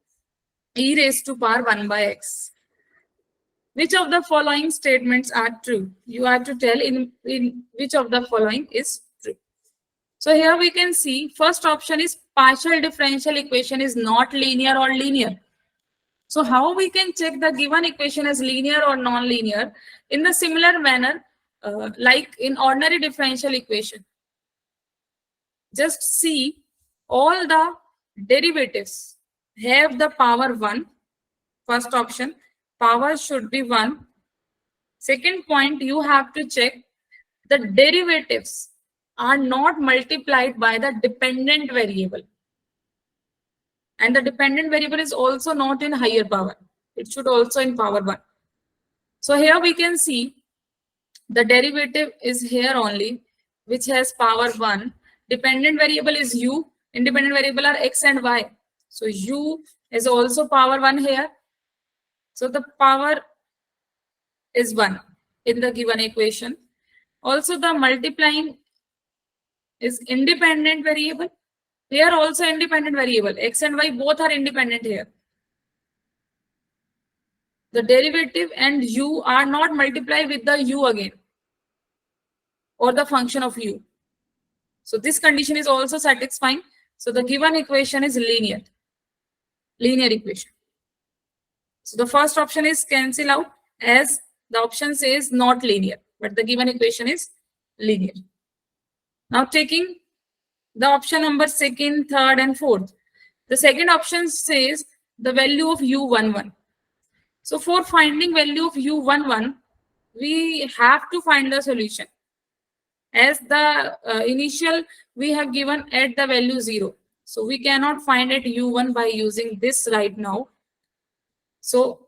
e raised to power 1 by x. Which of the following statements are true? You have to tell in which of the following is true. So here we can see first option is partial differential equation is not linear or linear. So how we can check the given equation as linear or non-linear? In the similar manner, like in ordinary differential equation. Just see all the derivatives have the power 1. First option, power should be 1. Second point, you have to check the derivatives are not multiplied by the dependent variable. And the dependent variable is also not in higher power. It should also in power 1. So here we can see the derivative is here only, which has power 1. Dependent variable is u. Independent variable are x and y. So u is also power 1 here. So the power is 1 in the given equation. Also the multiplying is independent variable. Here also independent variable. X and y both are independent here. The derivative and u are not multiplied with the u again or the function of u. So this condition is also satisfying. So the given equation is linear equation. So the first option is cancel out as the option says not linear, but the given equation is linear. Now taking the option number 2nd, 3rd and 4th. The second option says the value of u11. So for finding value of u11, we have to find the solution. As the initial we have given at the value 0. So we cannot find at u1 by using this right now. So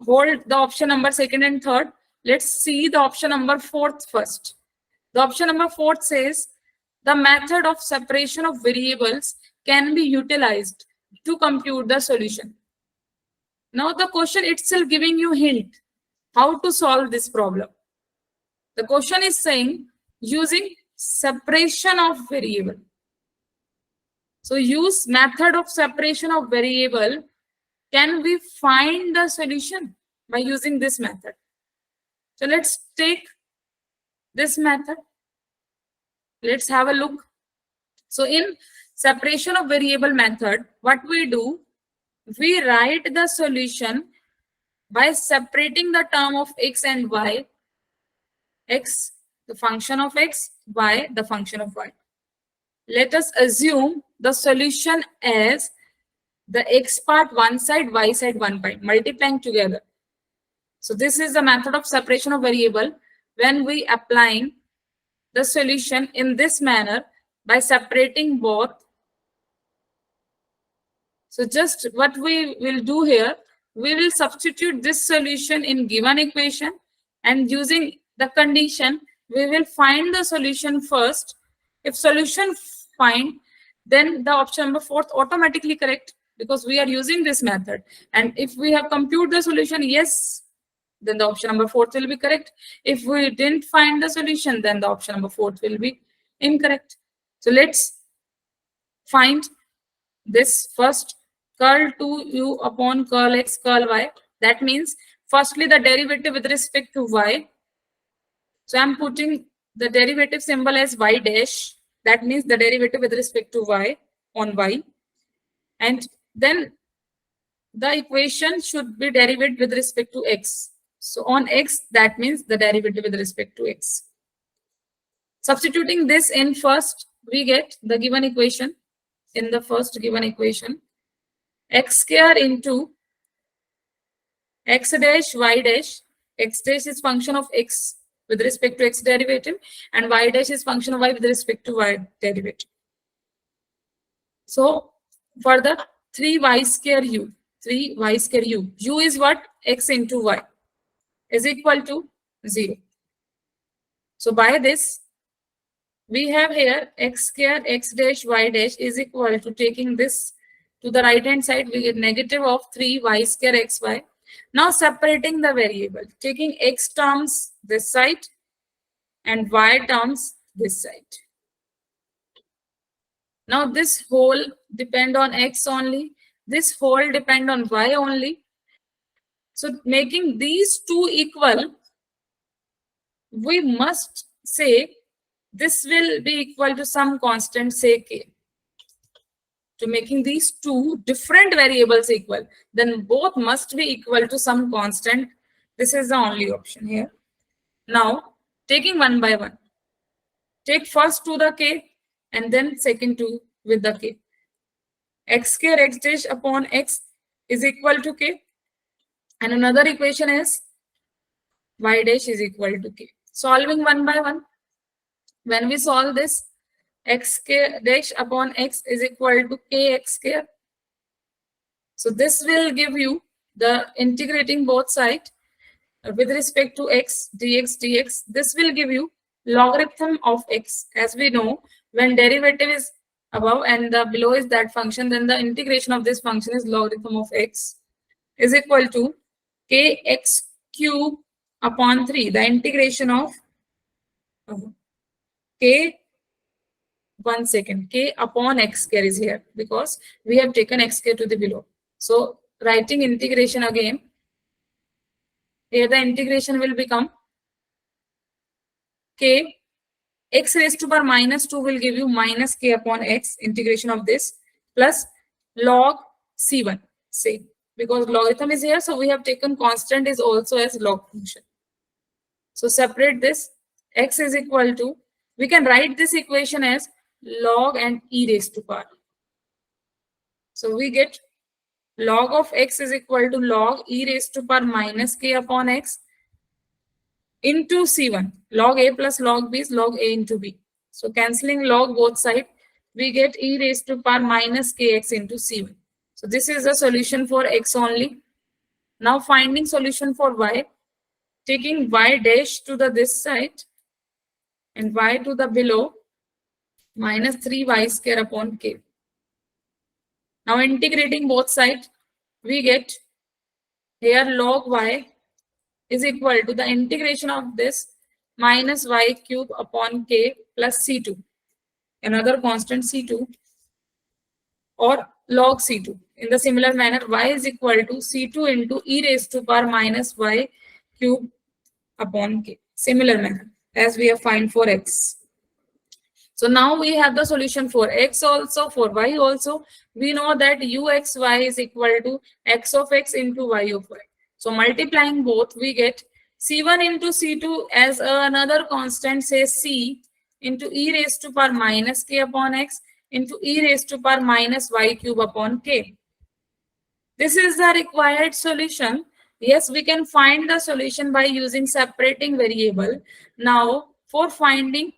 hold the option number 2nd and 3rd. Let's see the option number 4th first. The option number 4th says the method of separation of variables can be utilized to compute the solution. Now the question itself giving you hint how to solve this problem. The question is saying using separation of variable. So use method of separation of variable. Can we find the solution by using this method? So let's take this method. Let's have a look. So in separation of variable method, what we do, we write the solution by separating the term of x and y. X, the function of x, y, the function of y. Let us assume the solution as the x part one side, y side one part, multiplying together. So this is the method of separation of variable when we applying the solution in this manner by separating both. So just what we will do here, we will substitute this solution in given equation, and using the condition, we will find the solution first. If solution find, then the option number 4th automatically correct because we are using this method. And if we have compute the solution, yes, then the option number 4th will be correct. If we didn't find the solution, then the option number 4th will be incorrect. So let's find this first. Curl 2u upon curl x curl y. That means firstly the derivative with respect to y. So I'm putting the derivative symbol as y dash. That means the derivative with respect to y on y. And then the equation should be derived with respect to x. So on x, that means the derivative with respect to x. Substituting this in first, we get the given equation. In the first given equation, x square into x dash y dash. X dash is function of x with respect to x derivative, and y dash is function of y with respect to y derivative. So for the 3y square u, 3y square u is what? X into y is equal to 0. So by this, we have here x square x dash y dash is equal to, taking this to the right hand side, we get negative of 3y square xy. Now separating the variable, taking x terms this side and y terms this side. Now this whole depend on x only, this whole depend on y only. So making these two equal, we must say this will be equal to some constant, say k. To making these two different variables equal, then both must be equal to some constant. This is the only option here. Now, taking one by one. Take first to the k and then second to with the k. X square x dash upon x is equal to k. And another equation is y dash is equal to k. Solving one by one. When we solve this, x square dash upon x is equal to kx square. So this will give you the integrating both sides with respect to x dx. This will give you logarithm of x. As we know, when derivative is above and the below is that function, then the integration of this function is logarithm of x is equal to kx cube upon 3. The integration of k, one second, k upon x square is here because we have taken x square to the below. So writing integration again, here the integration will become k x raised to power minus 2 will give you minus k upon x, integration of this, plus log c1, say, because logarithm is here, so we have taken constant is also as log function. So separate this, x is equal to, we can write this equation as log and e raised to power. So we get log of x is equal to log e raised to power minus k upon x into c1. Log a plus log b is log a into b. So cancelling log both sides, we get e raised to power minus kx into c1. So this is the solution for x only. Now finding solution for y, taking y dash to the this side and y to the below, minus 3y square upon k. Now integrating both sides, we get here log y is equal to the integration of this minus y cube upon k plus c2, another constant c2, or log c2. In the similar manner, y is equal to c2 into e raised to power minus y cube upon k. Similar manner as we have found for x. So now we have the solution for x also, for y also. We know that uxy is equal to x of x into y of y. So multiplying both, we get c1 into c2 as another constant, say c, into e raised to power minus k upon x into e raised to power minus y cube upon k. This is the required solution. Yes, we can find the solution by using separating variable. Now, for finding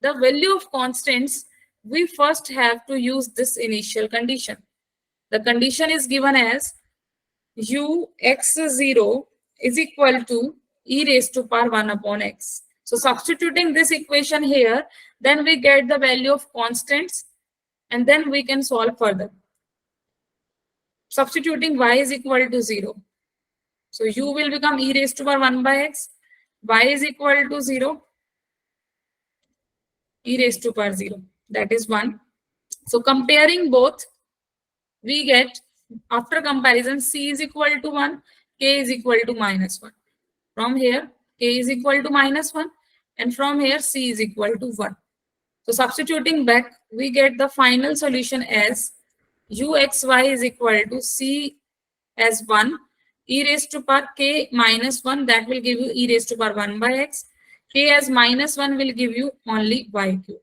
the value of constants, we first have to use this initial condition. The condition is given as ux0 is equal to e raised to power 1 upon x. So substituting this equation here, then we get the value of constants and then we can solve further. Substituting y is equal to 0. So u will become e raised to power 1 by x. Y is equal to 0. E raised to power 0. That is 1. So comparing both, we get, after comparison, c is equal to 1, k is equal to minus 1. From here, k is equal to minus 1. And from here, c is equal to 1. So substituting back, we get the final solution as uxy is equal to c as 1, e raised to power k minus 1, that will give you e raised to power 1 by x. K as minus 1 will give you only y cube.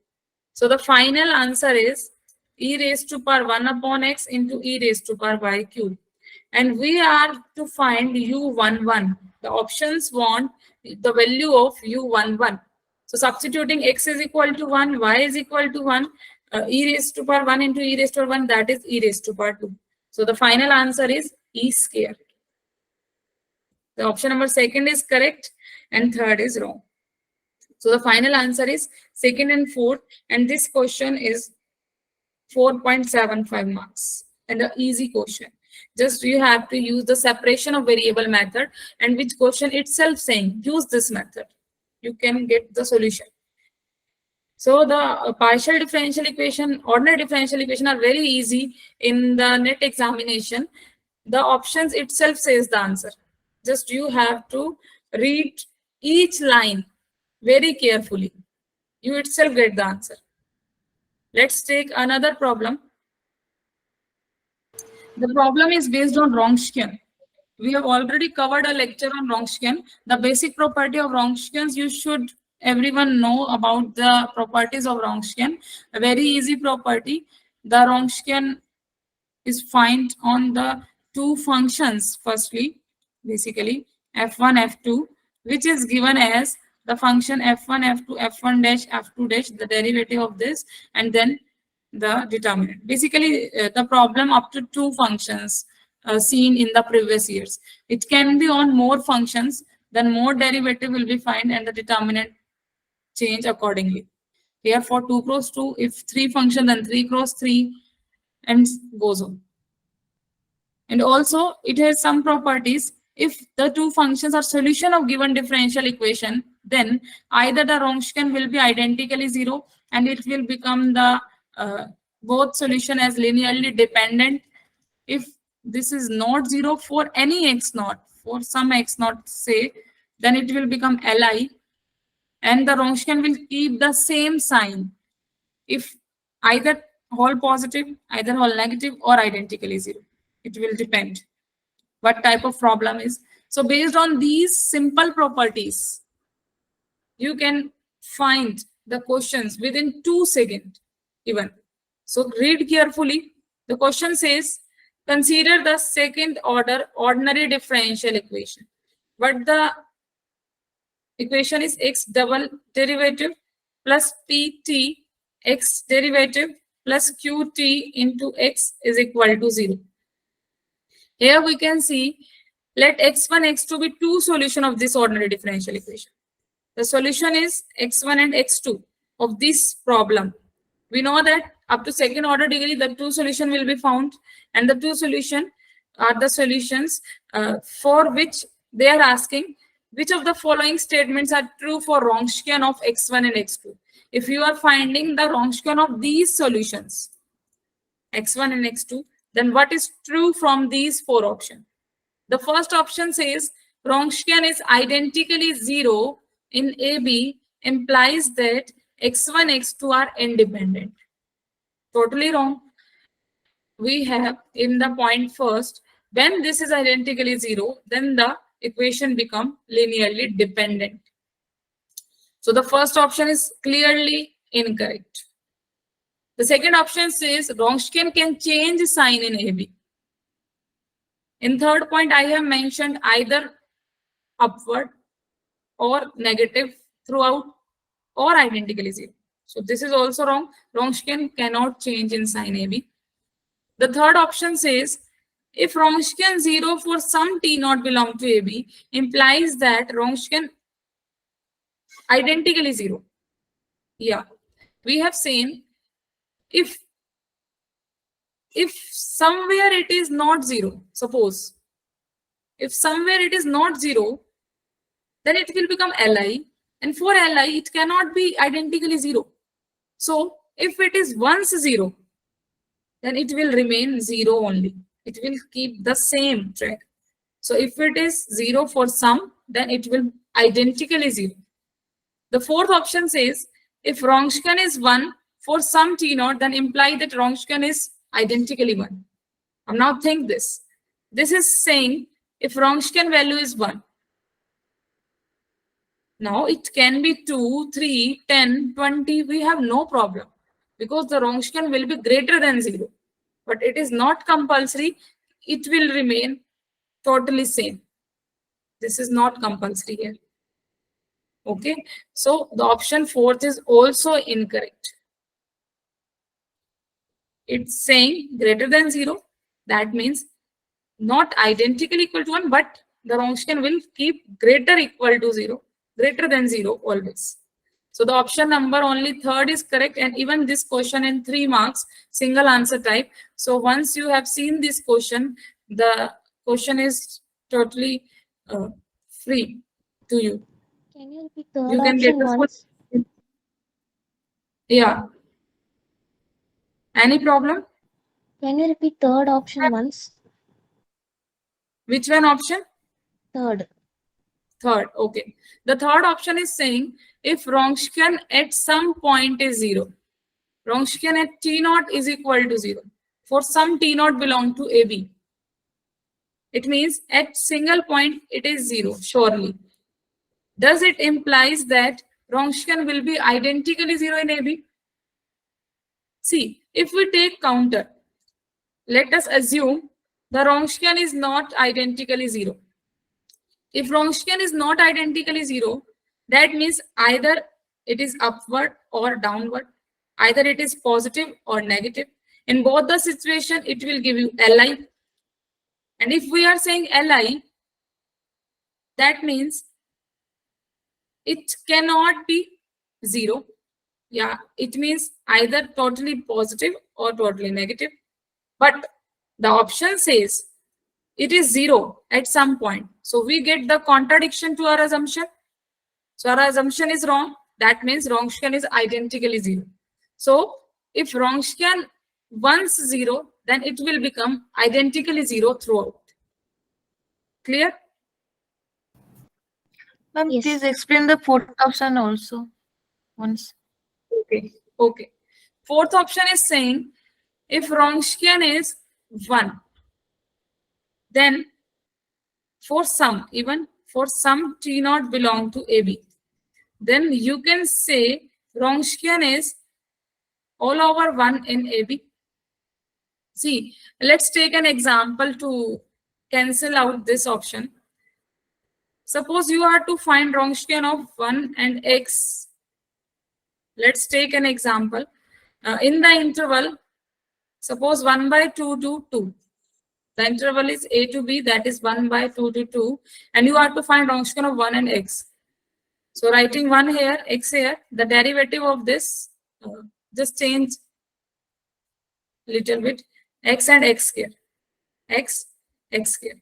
So the final answer is e raised to power 1 upon x into e raised to power y cube. And we are to find u11. The options want the value of u11. So substituting x is equal to 1, y is equal to 1, e raised to power 1 into e raised to power 1, that is e raised to power 2. So the final answer is e square. The option number 2 is correct and 3rd is wrong. So the final answer is 2nd and 4th, and this question is 4.75 marks and an easy question. Just you have to use the separation of variable method, and which question itself saying use this method. You can get the solution. So the partial differential equation, ordinary differential equation are very easy in the NET examination. The options itself says the answer. Just you have to read each line very carefully. You itself get the answer. Let's take another problem. The problem is based on Wronskian. We have already covered a lecture on Wronskian. The basic property of Wronskians, you should everyone know about the properties of Wronskian. A very easy property. The Wronskian is found on the two functions. Firstly, basically f1, f2, which is given as the function f1, f2, f1 dash, f2 dash, the derivative of this, and then the determinant. Basically, the problem up to two functions seen in the previous years. It can be on more functions, then more derivative will be found and the determinant change accordingly. Here for 2 cross 2, if 3 function, then 3 cross 3, and goes on. And also, it has some properties. If the two functions are solution of given differential equation, then either the Wronskian will be identically 0 and it will become the both solution as linearly dependent. If this is not 0 for any x naught, for some x naught say, then it will become Li, and the Wronskian will keep the same sign if either whole positive, either whole negative, or identically 0. It will depend what type of problem is. So based on these simple properties, you can find the questions within 2 seconds even. So read carefully. The question says, consider the second order ordinary differential equation. But the equation is x double derivative plus pt x derivative plus qt into x is equal to 0. Here we can see, let x1, x2 be two solutions of this ordinary differential equation. The solution is x1 and x2 of this problem. We know that up to second order degree, the two solutions will be found, and the two solutions are the solutions for which they are asking which of the following statements are true for Wronskian of x1 and x2. If you are finding the Wronskian of these solutions, x1 and x2, then what is true from these 4 options? The first option says Wronskian is identically 0 in AB implies that x1, x2 are independent. Totally wrong. We have in the point first, when this is identically 0, then the equation become linearly dependent. So the first option is clearly incorrect. The second option says Wronskian can change sign in AB. In third point, I have mentioned either upward or negative throughout or identically 0. So this is also wrong. Wronskian cannot change in sign AB. The third option says if Wronskian 0 for some t not belong to AB implies that Wronskian identically 0. Yeah, we have seen if somewhere it is not 0, suppose if somewhere it is not 0, then it will become Li, and for Li it cannot be identically 0. So if it is once 0, then it will remain 0 only. It will keep the same track. So if it is 0 for some, then it will identically 0. The fourth option says if Wronskian is 1 for some t naught, then imply that Wronskian is identically 1. Now think this. This is saying if Wronskian value is 1. Now it can be 2, 3, 10, 20. We have no problem because the Wronskian will be greater than 0. But it is not compulsory. It will remain totally same. This is not compulsory here. Okay. So the option fourth is also incorrect. It's saying greater than 0. That means not identically equal to 1, but the Wronskian will keep greater equal to 0, greater than 0 always. So the option number only third is correct, and even this question in 3 marks, single answer type. So once you have seen this question, the question is totally free to you. Can you repeat third You can get option the once? yeah. Any problem? Can you repeat third option once? Which one option? Third. Third. Okay. The third option is saying if Wronskian at some point is 0, Wronskian at T0 is equal to 0. For some T0 belong to AB. It means at single point it is 0, surely. Does it implies that Wronskian will be identically 0 in AB? See, if we take counter, let us assume the Wronskian is not identically 0. If Wronskian is not identically 0, that means either it is upward or downward, either it is positive or negative. In both the situation, it will give you Li. And if we are saying Li, that means it cannot be 0. Yeah, it means either totally positive or totally negative. But the option says it is 0 at some point. So we get the contradiction to our assumption. So our assumption is wrong. That means Wronskian is identically 0. So if Wronskian once 0, then it will become identically 0 throughout. Clear? Ma'am, Yes. please explain the fourth option also once. Okay. Okay. Fourth option is saying if Wronskian is 1, then for some, even for some T0 belong to AB, then you can say Wronskian is all over 1 in AB. See, let's take an example to cancel out this option. Suppose you are to find Wronskian of 1 and x. Let's take an example. In the interval, suppose 1 by 2 to 2. The interval is A to B, that is 1 by 2 to 2. And you are to find Wronskian of 1 and x. So writing 1 here, x here, the derivative of this, just change little bit, x and x square, x square.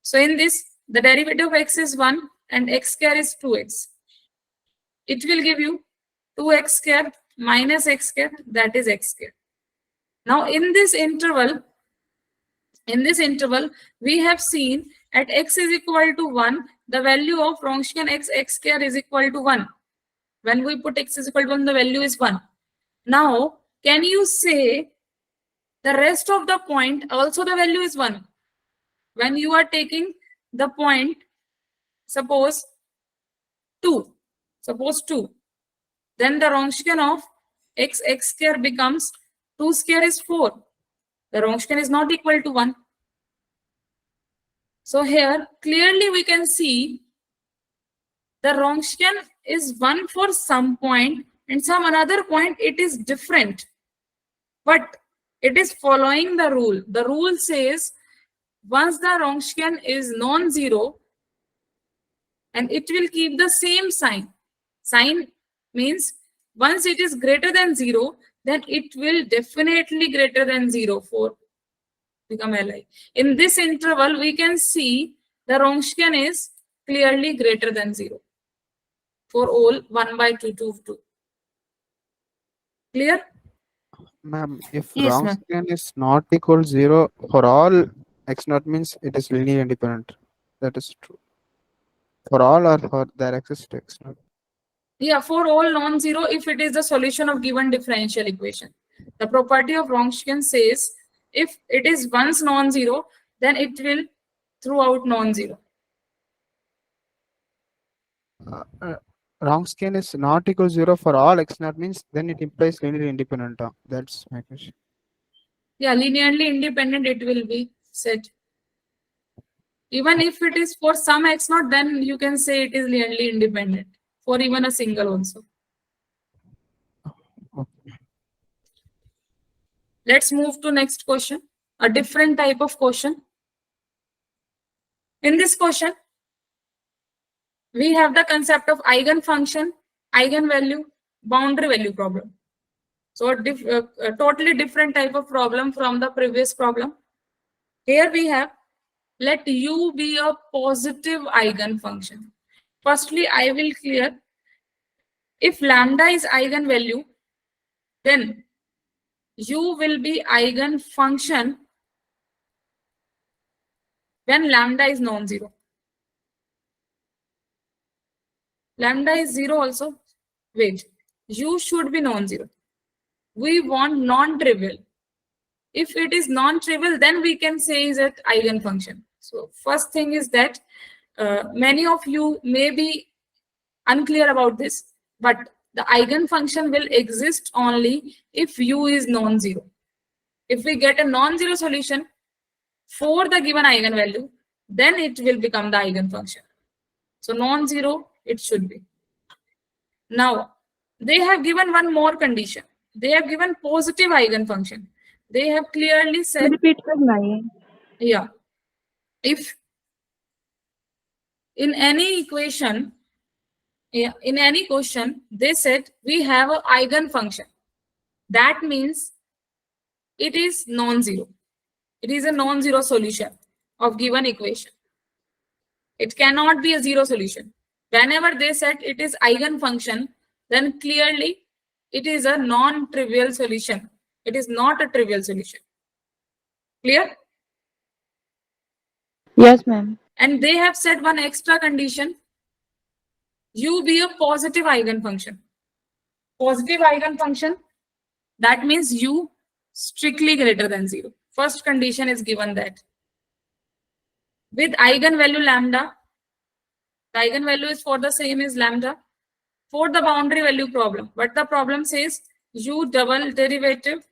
So in this, the derivative of x is 1 and x square is 2x. It will give you 2x square minus x square, that is x square. Now in this interval, we have seen at x is equal to 1, the value of Wronskian x square is equal to 1. When we put x is equal to 1, the value is 1. Now, can you say the rest of the point also the value is 1? When you are taking the point, suppose 2, then the Wronskian of x square becomes 2 square is 4. The Wronskian is not equal to 1. So here, clearly we can see the Wronskian is 1 for some point and some another point it is different. But it is following the rule. The rule says once the Wronskian is non-zero, and it will keep the same sign. Sign means once it is greater than 0, then it will definitely greater than 0 for become Li. In this interval, we can see the Wronskian is clearly greater than 0 for all 1 by 2 to 2. Clear? Ma'am, if Yes, ma'am. Wronskian is not equal 0 for all x0 means it is linear independent. That is true. For all or for there exists x0. Yeah, for all non-zero if it is the solution of given differential equation. The property of Wronskian says if it is once non-zero, then it will throughout non-zero. Wronskian is not equal 0 for all x0 means then it implies linear independent. That's my question. Yeah, linearly independent it will be said. Even if it is for some x0, then you can say it is linearly independent for even a single also. Okay. Let's move to next question, a different type of question. In this question, we have the concept of eigenfunction, eigenvalue, boundary value problem. So a totally different type of problem from the previous problem. Here we have, let u be a positive eigenfunction. Firstly, I will clear, if lambda is eigenvalue, then u will be eigenfunction when lambda is non-zero. Lambda is 0 also. Wait, u should be non-zero. We want non-trivial. If it is non-trivial, then we can say is it eigenfunction. So first thing is that many of you may be unclear about this, but the eigenfunction will exist only if u is non-zero. If we get a non-zero solution for the given eigenvalue, then it will become the eigenfunction. So non-zero it should be. Now, they have given one more condition. They have given positive eigenfunction. They have clearly said, yeah, if in any equation, in any question, they said we have an eigenfunction. That means it is non-zero. It is a non-zero solution of given equation. It cannot be a zero solution. Whenever they said it is eigenfunction, then clearly it is a non-trivial solution. It is not a trivial solution. Clear? Yes, ma'am. And they have said one extra condition. U be a positive eigenfunction. Positive eigenfunction, that means U strictly greater than 0. First condition is given that. With eigenvalue lambda, the eigenvalue is for the same as lambda. For the boundary value problem, what the problem says, u double derivative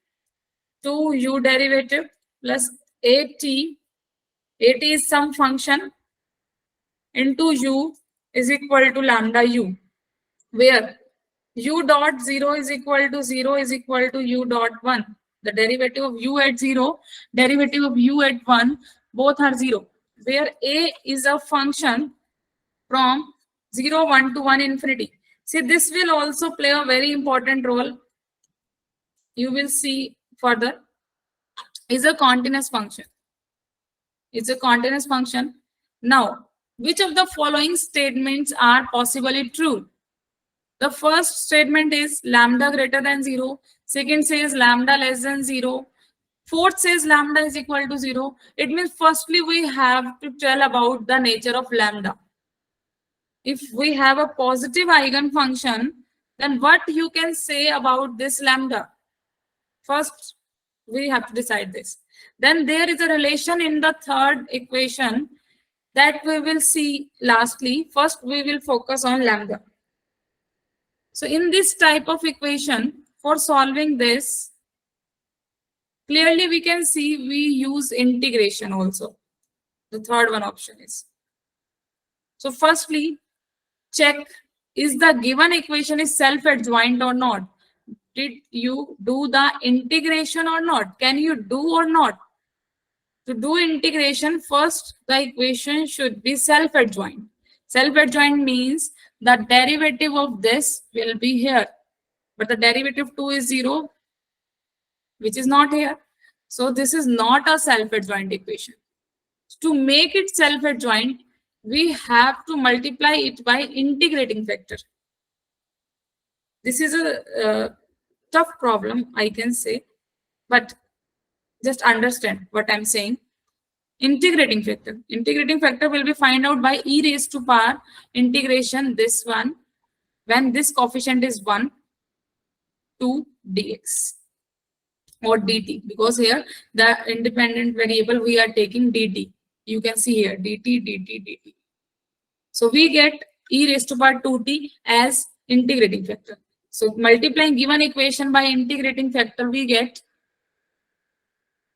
2u derivative plus at is some function into u is equal to lambda u, where u dot 0 is equal to 0 is equal to u dot 1. The derivative of u at 0, derivative of u at 1, both are 0, where a is a function from 0, 1 to 1 infinity. See, this will also play a very important role. You will see further. Is a continuous function. It's a continuous function. Now, which of the following statements are possibly true? The first statement is lambda greater than 0. Second says lambda less than 0. Fourth says lambda is equal to 0. It means firstly we have to tell about the nature of lambda. If we have a positive eigenfunction, then what you can say about this lambda? First, we have to decide this. Then there is a relation in the third equation that we will see lastly. First, we will focus on lambda. So in this type of equation, for solving this, clearly we can see we use integration also. The third one option is. So firstly, check is the given equation is self-adjoint or not. Did you do the integration or not? Can you do or not? To do integration, first the equation should be self-adjoint. Self-adjoint means the derivative of this will be here, but the derivative 2 is 0, which is not here. So this is not a self-adjoint equation. To make it self-adjoint, we have to multiply it by integrating factor. This is a tough problem, I can say, but just understand what I'm saying. Integrating factor. Integrating factor will be find out by e raised to power integration this one when this coefficient is 1 to dx or dt, because here the independent variable we are taking dt. You can see here dt, dt, dt. So we get e raised to power 2t as integrating factor. So multiplying given equation by integrating factor, we get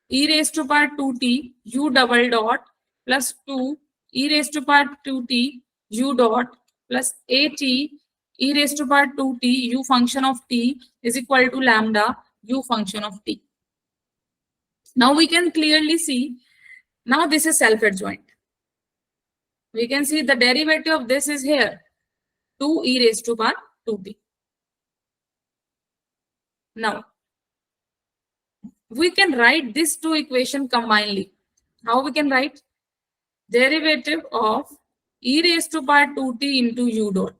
e raised to power 2t u double dot plus 2 e raised to power 2t u dot plus at e raised to power 2t u function of t is equal to lambda u function of t. Now we can clearly see, now this is self-adjoint. We can see the derivative of this is here, 2 e raised to power 2t. Now, we can write these two equations combinedly. How we can write? Derivative of e raised to power 2t into u dot.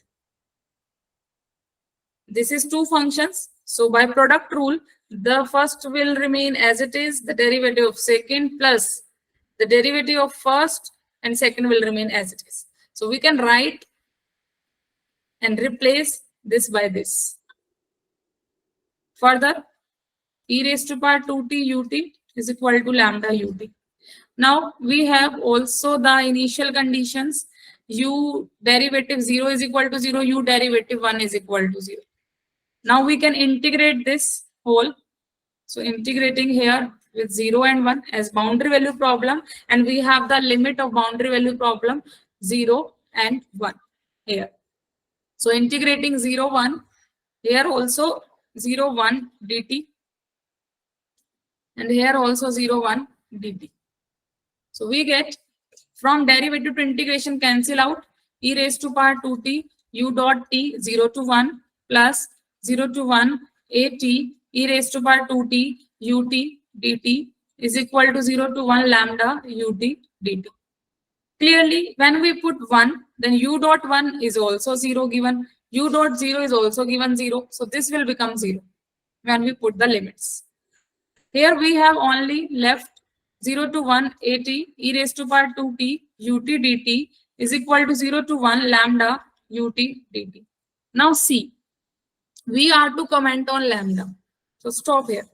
This is two functions. So by product rule, the first will remain as it is, the derivative of second plus The derivative of first and second will remain as it is. So we can write and replace this by this. Further, e raised to power 2t ut is equal to lambda ut. Now we have also the initial conditions. U derivative 0 is equal to 0, u derivative 1 is equal to 0. Now we can integrate this whole. So integrating here with 0 and 1 as boundary value problem, and we have the limit of boundary value problem 0 and 1 here. So integrating 0, 1, here also 0, 1 dt, and here also 0, 1 dt. So we get from derivative to integration cancel out e raised to power 2t u dot t 0 to 1 plus 0 to 1 at e raised to power 2t ut dt is equal to 0 to 1 lambda ut dt. Clearly, when we put 1, then u dot 1 is also 0 given, u dot 0 is also given 0. So this will become 0 when we put the limits. Here we have only left 0 to 1 at e raised to power 2t ut dt is equal to 0 to 1 lambda ut dt. Now see, we are to comment on lambda. So stop here.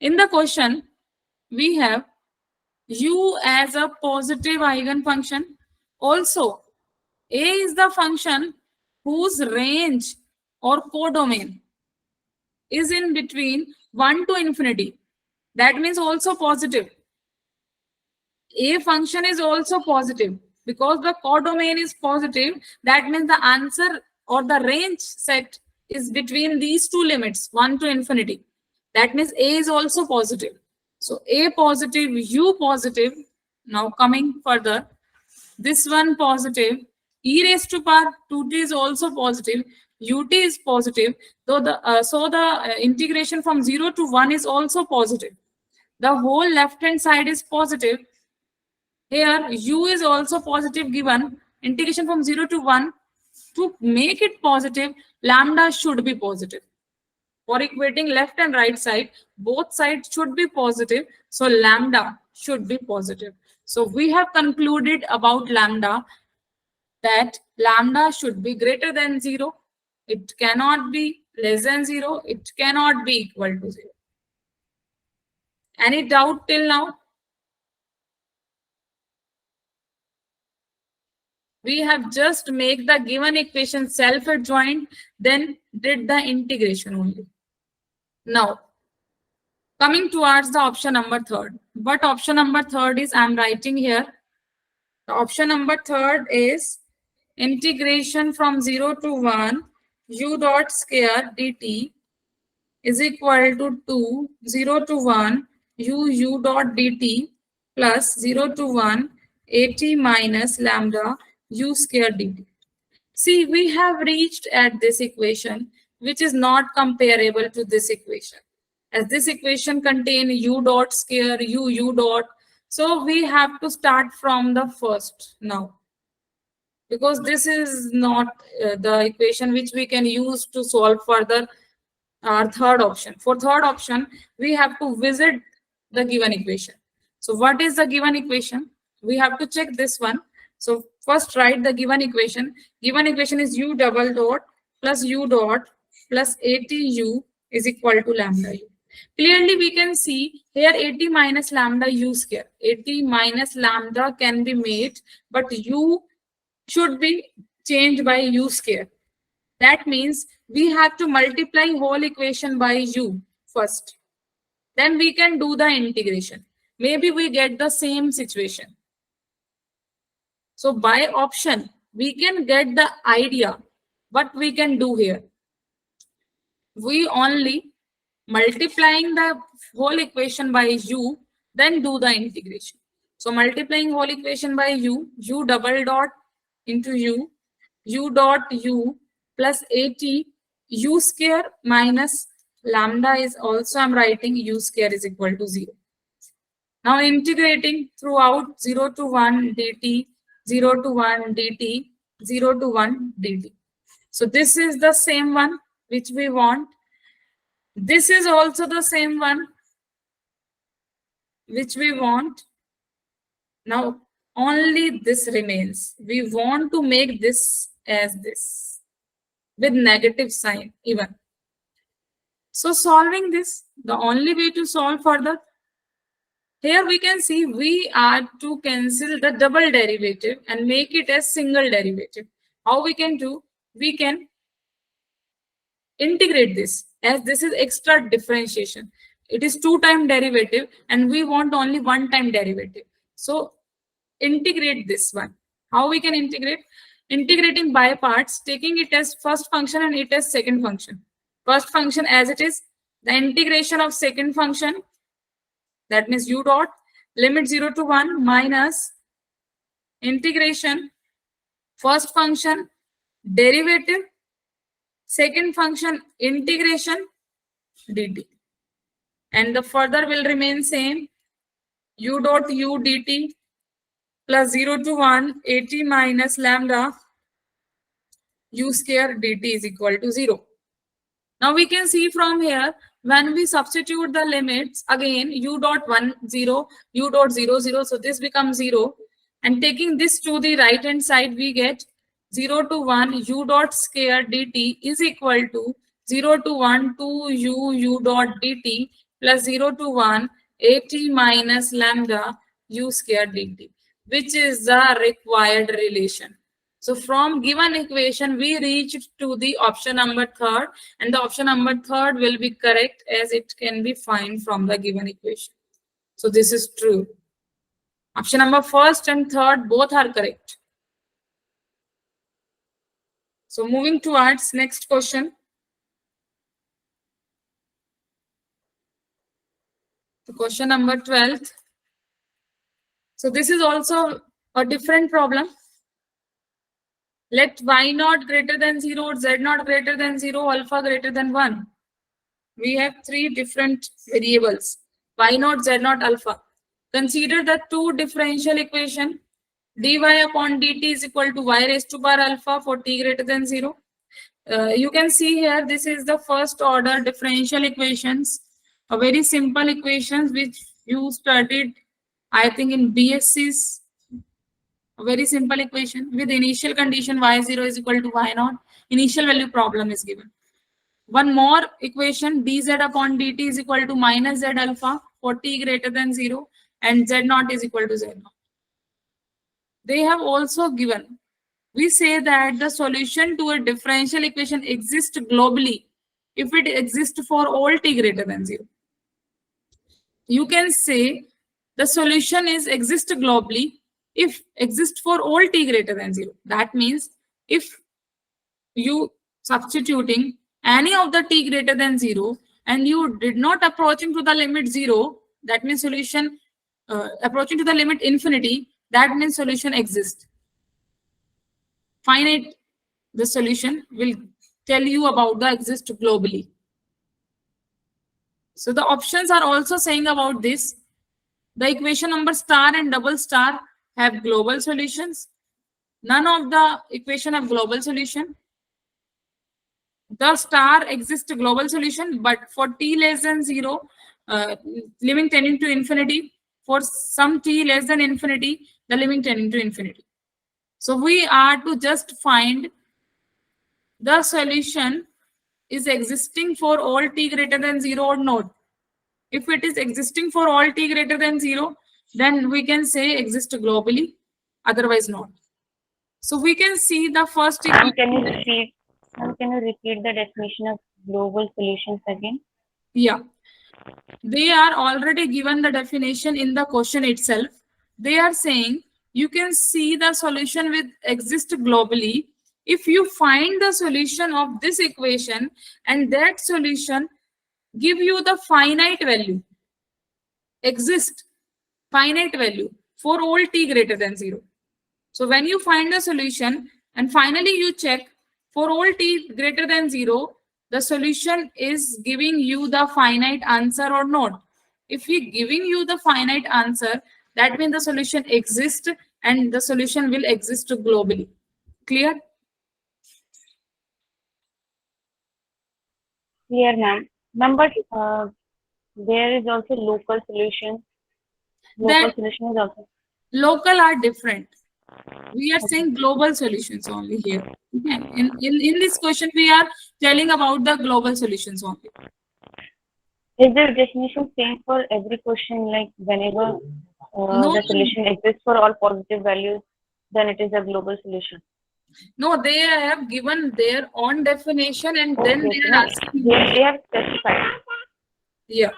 In the question, we have u as a positive eigenfunction. Also, a is the function whose range or codomain is in between 1 to infinity. That means also positive. A function is also positive because the codomain is positive. That means the answer or the range set is between these two limits, 1 to infinity. That means A is also positive. So A positive, U positive. Now coming further, this one positive, e raised to power 2t is also positive, ut is positive. Though the integration from 0 to 1 is also positive. The whole left hand side is positive. Here u is also positive given. Integration from 0 to 1. To make it positive, lambda should be positive. For equating left and right side, both sides should be positive. So lambda should be positive. So we have concluded about lambda that lambda should be greater than 0. It cannot be less than 0. It cannot be equal to 0. Any doubt till now? We have just make the given equation self-adjoint, then did the integration only. Now, coming towards the option number 3rd. What option number 3rd is? I am writing here. The option number 3rd is integration from 0 to 1 u dot square dt is equal to 2 0 to 1 u dot dt plus 0 to 1 at minus lambda u square dt. See, we have reached at this equation, which is not comparable to this equation. As this equation contains u dot square, u dot. So we have to start from the first now. Because this is not the equation which we can use to solve further our 3rd option. For 3rd option, we have to visit the given equation. So what is the given equation? We have to check this one. So first write the given equation. Given equation is u double dot plus u dot plus atu is equal to lambda u. Clearly we can see here at minus lambda u square. At minus lambda can be made, but u should be changed by u square. That means we have to multiply whole equation by u first. Then we can do the integration. Maybe we get the same situation. So by option, we can get the idea what we can do here. We only multiplying the whole equation by u, then do the integration. So multiplying whole equation by u double dot into u dot u plus at u square minus lambda is also I'm writing u square is equal to 0. Now integrating throughout 0 to 1 dt, 0 to 1 dt, 0 to 1 dt. So this is the same one which we want. This is also the same one which we want. Now only this remains. We want to make this as this with negative sign even. So solving this, the only way to solve further, here we can see we are to cancel the double derivative and make it as single derivative. How we can do? We can integrate this, as this is extra differentiation. It is 2-time derivative and we want only 1-time derivative. So integrate this one. How we can integrate? Integrating by parts, taking it as first function and it as second function. First function as it is, the integration of second function, that means u dot limit 0 to 1 minus integration first function derivative second function integration dt, and the further will remain same, u dot u dt plus 0 to 1 at minus lambda u square dt is equal to 0. Now we can see from here, when we substitute the limits, again u dot 1 0, u dot 0 0, so this becomes 0, and taking this to the right hand side we get 0 to 1 u dot square dt is equal to 0 to 1 2 u dot dt plus 0 to 1 at minus lambda u square dt, which is the required relation. So from given equation, we reached to the option number 3rd, and the option number 3rd will be correct as it can be found from the given equation. So this is true. Option number 1st and 3rd both are correct. So moving towards next question. The question number 12th. So this is also a different problem. Let y naught greater than 0, z naught greater than 0, alpha greater than 1. We have 3 different variables, y naught, z naught, alpha. Consider the 2 differential equation, dy upon dt is equal to y raised to power alpha for t greater than 0. You can see here, this is the first order differential equations, a very simple equations which you studied, I think, in BSC's. A very simple equation with initial condition y0 is equal to y0. Initial value problem is given. One more equation, dz upon dt is equal to minus z alpha for t greater than 0 and z0 is equal to z0. They have also given, we say that the solution to a differential equation exists globally if it exists for all t greater than 0. You can say the solution is exist globally if exists for all t greater than 0. That means if you substituting any of the t greater than 0 and you did not approaching to the limit 0, that means solution approaching to the limit infinity, that means solution exists. Finite, the solution will tell you about the exist globally. So the options are also saying about this. The equation number star and double star have global solutions. None of the equation have global solution. The star exists global solution, but for t less than 0, limit tending to infinity. For some t less than infinity, the limit tending to infinity. So we are to just find the solution is existing for all t greater than 0 or not. If it is existing for all t greater than 0, then we can say exist globally, otherwise not. So we can see the first Ma'am, equation. can you repeat the definition of global solutions again? Yeah, they are already given the definition in the question itself. They are saying you can see the solution with exist globally if you find the solution of this equation and that solution give you the finite value, exist finite value for all t greater than 0. So when you find the solution and finally you check for all t greater than 0, the solution is giving you the finite answer or not. If we giving you the finite answer, that means the solution exists and the solution will exist globally. Clear? Clear, ma'am. Ma'am, but there is also local solution. Local That solution is also. Local are different. We are saying global solutions only here. Okay. In this question, we are telling about the global solutions only. Is the definition same for every question? Like whenever No. the solution exists for all positive values, then it is a global solution. No, they have given their own definition and then Okay, they no, are asking. they have specified. Yeah.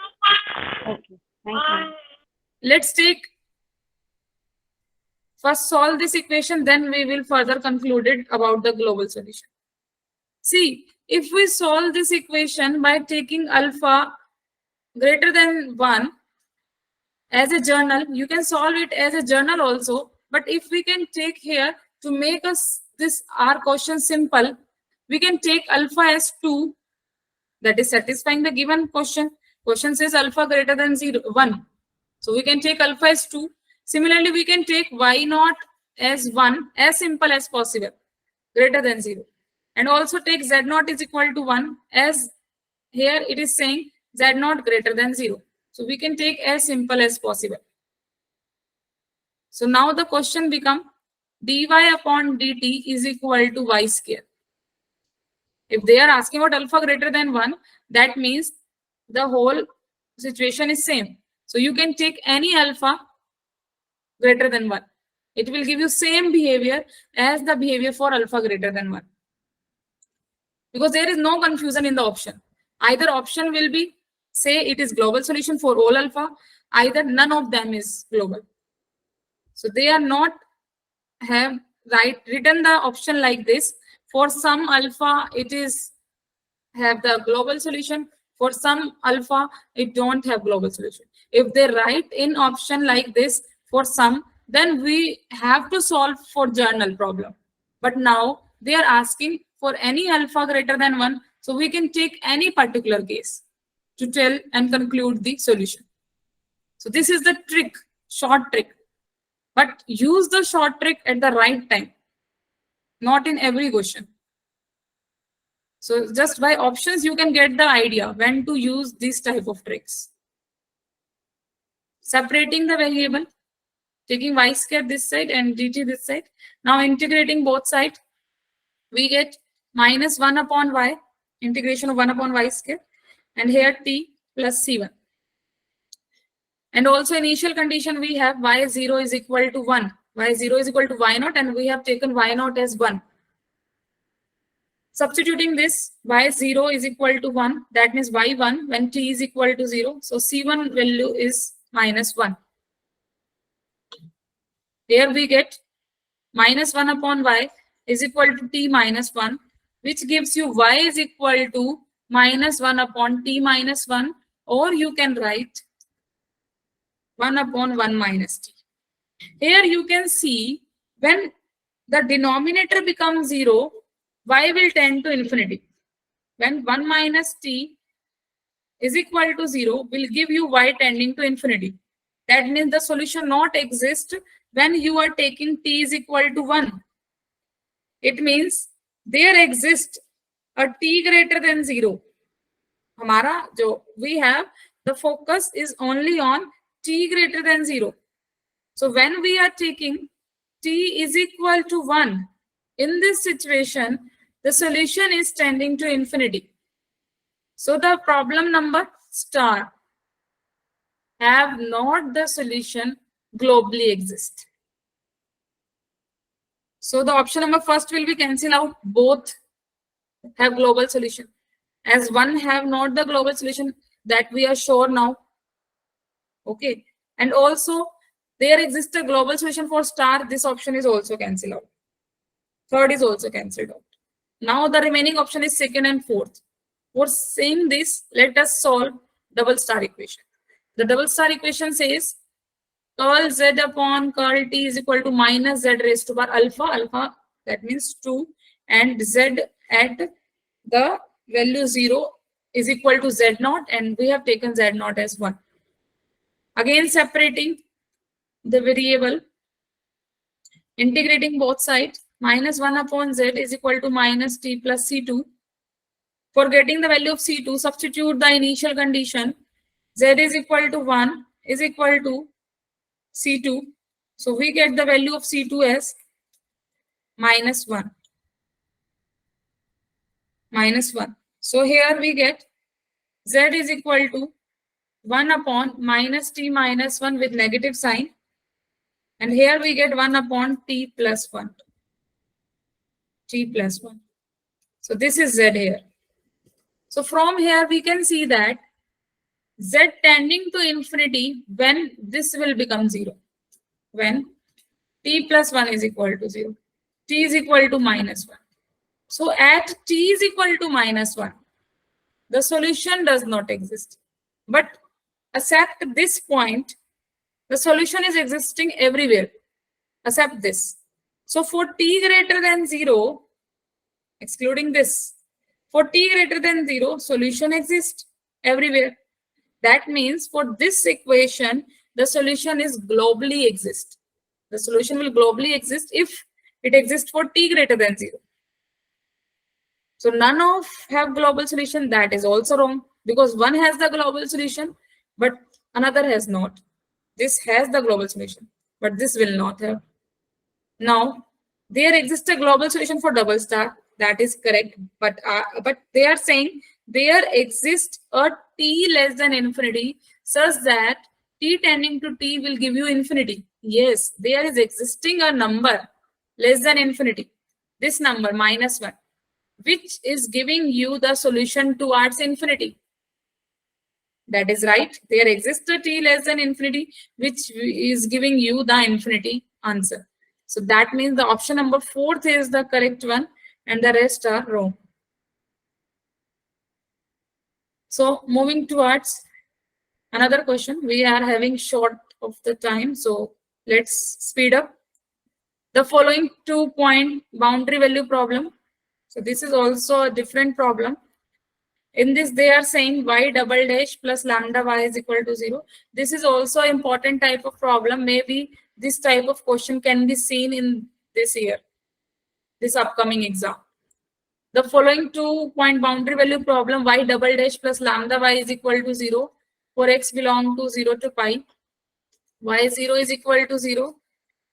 Okay, thank you. Let's take first solve this equation, then we will further conclude it about the global solution. See, if we solve this equation by taking alpha greater than 1 as a journal, you can solve it as a journal also. But if we can take here to make us this our question simple, we can take alpha as 2, that is satisfying the given question. Question says alpha greater than 1. So we can take alpha as 2. Similarly, we can take y naught as 1, as simple as possible, greater than 0. And also take z naught is equal to 1, as here it is saying z naught greater than 0. So we can take as simple as possible. So now the question becomes dy upon dt is equal to y square. If they are asking about alpha greater than 1, that means the whole situation is same. So you can take any alpha greater than 1. It will give you same behavior as the behavior for alpha greater than 1. Because there is no confusion in the option. Either option will be, say it is global solution for all alpha, either none of them is global. So they are not have written the option like this. For some alpha, it is have the global solution. For some alpha, it don't have global solution. If they write in option like this for some, then we have to solve for journal problem. But now they are asking for any alpha greater than 1. So we can take any particular case to tell and conclude the solution. So this is the trick, short trick. But use the short trick at the right time, not in every question. So just by options, you can get the idea when to use these type of tricks. Separating the variable, taking y square this side and dt this side. Now integrating both sides, we get minus 1 upon y, integration of 1 upon y square, and here t plus c1. And also initial condition we have y0 is equal to 1. Y0 is equal to y0, and we have taken y0 as 1. Substituting this, y0 is equal to 1. That means y1 when t is equal to 0. So c1 value is minus 1. Here we get minus 1 upon y is equal to t minus 1, which gives you y is equal to minus 1 upon t minus 1, or you can write 1 upon 1 minus t. Here you can see when the denominator becomes 0, y will tend to infinity. When 1 minus t is equal to 0 will give you y tending to infinity. That means the solution not exist when you are taking t is equal to 1. It means there exists a t greater than 0. Hamara jo we have, the focus is only on t greater than 0. So when we are taking t is equal to 1, in this situation, the solution is tending to infinity. So the problem number star have not the solution globally exist. So the option number first will be cancel out, both have global solution. As one have not the global solution, that we are sure now. Okay. And also there exists a global solution for star. This option is also cancelled out. Third is also cancelled out. Now the remaining option is second and fourth. For saying this, let us solve double star equation. The double star equation says curl z upon curl t is equal to minus z raised to power alpha. Alpha, that means 2, and z at the value 0 is equal to z naught, and we have taken z naught as 1. Again separating the variable, integrating both sides, minus 1 upon z is equal to minus t plus c2. For getting the value of c2, substitute the initial condition, z is equal to 1 is equal to c2. So we get the value of C2 as -1. -1. So here we get Z is equal to 1 upon minus T minus 1 with negative sign. And here we get 1 upon T plus 1. T plus 1. So this is Z here. So from here we can see that Z tending to infinity when this will become 0. When T plus 1 is equal to 0. T is equal to -1. So at T is equal to -1, the solution does not exist. But except this point, the solution is existing everywhere, except this. So for T greater than 0, excluding this, for T greater than 0, solution exists everywhere. That means for this equation, the solution is globally exist. The solution will globally exist if it exists for T greater than 0. So none of have global solution. That is also wrong, because one has the global solution, but another has not. This has the global solution, but this will not have. Now, there exists a global solution for double star. That is correct, but they are saying there exists a T less than infinity such that T tending to T will give you infinity. Yes, there is existing a number less than infinity. This number -1, which is giving you the solution towards infinity. That is right. There exists a T less than infinity, which is giving you the infinity answer. So that means the option number 4 is the correct one, and the rest are wrong. So moving towards another question. We are having short of the time, so let's speed up. The following 2-point boundary value problem. So this is also a different problem. In this, they are saying y double dash plus lambda y is equal to 0. This is also an important type of problem. Maybe this type of question can be seen in this year, this upcoming exam. The following 2-point boundary value problem, y double dash plus lambda y is equal to 0 for x belong to 0 to pi, y0 is equal to 0,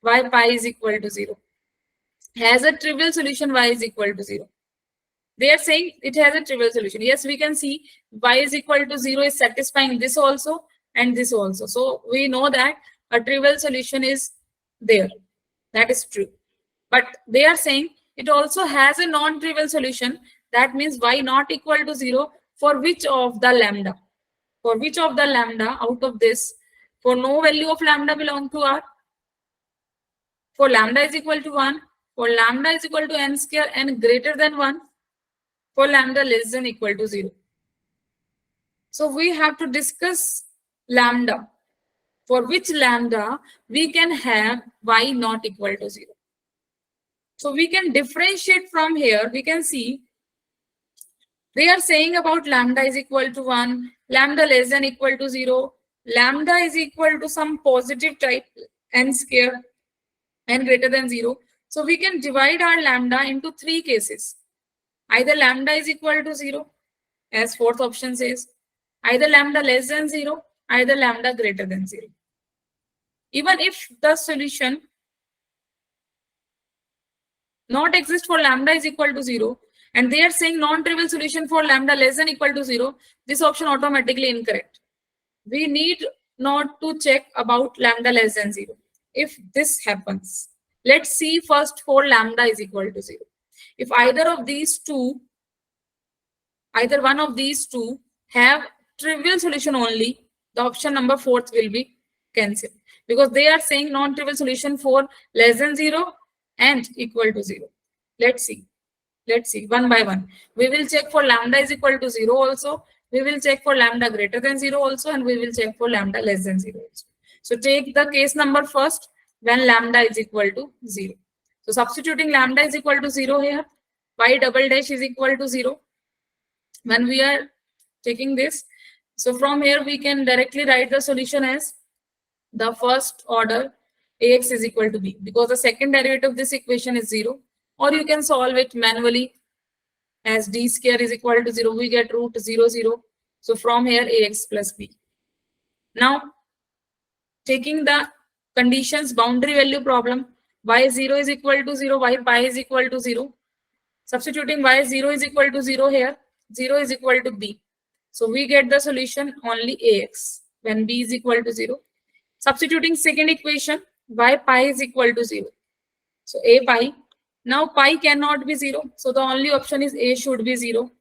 y pi is equal to 0. Has a trivial solution, y is equal to 0. They are saying it has a trivial solution. Yes, we can see y is equal to 0 is satisfying this also and this also. So we know that a trivial solution is there. That is true. But they are saying it also has a non-trivial solution. That means y not equal to 0 for which of the lambda? For which of the lambda out of this? For no value of lambda belong to R. For lambda is equal to 1. For lambda is equal to n square and greater than 1. For lambda less than equal to 0. So we have to discuss lambda. For which lambda we can have y not equal to 0. So we can differentiate from here. We can see they are saying about lambda is equal to 1, lambda less than equal to 0, lambda is equal to some positive type n square and greater than 0. So we can divide our lambda into 3 cases. Either lambda is equal to 0, as fourth option says, either lambda less than 0, either lambda greater than 0. Even if the solution not exist for lambda is equal to 0, and they are saying non-trivial solution for lambda less than equal to 0, this option automatically incorrect. We need not to check about lambda less than 0. If this happens, let's see first for lambda is equal to 0. If either of these two, either one of these two have trivial solution only, the option number 4 will be cancelled, because they are saying non-trivial solution for less than 0 and equal to 0. Let's see one by one. We will check for lambda is equal to 0 also. We will check for lambda greater than 0 also, and we will check for lambda less than 0 also. So take the case number first, when lambda is equal to 0. So substituting lambda is equal to 0 here, y double dash is equal to 0. When we are taking this, so from here we can directly write the solution as the first order ax is equal to b, because the second derivative of this equation is 0. Or you can solve it manually as d square is equal to 0. We get root 0, 0. So from here ax plus b. Now taking the conditions, boundary value problem. Y0 is equal to 0, y pi is equal to 0. Substituting y0 is equal to 0 here, 0 is equal to b. So we get the solution only ax when b is equal to 0. Substituting second equation, y pi is equal to 0. So a pi. Now pi cannot be 0. So the only option is a should be 0.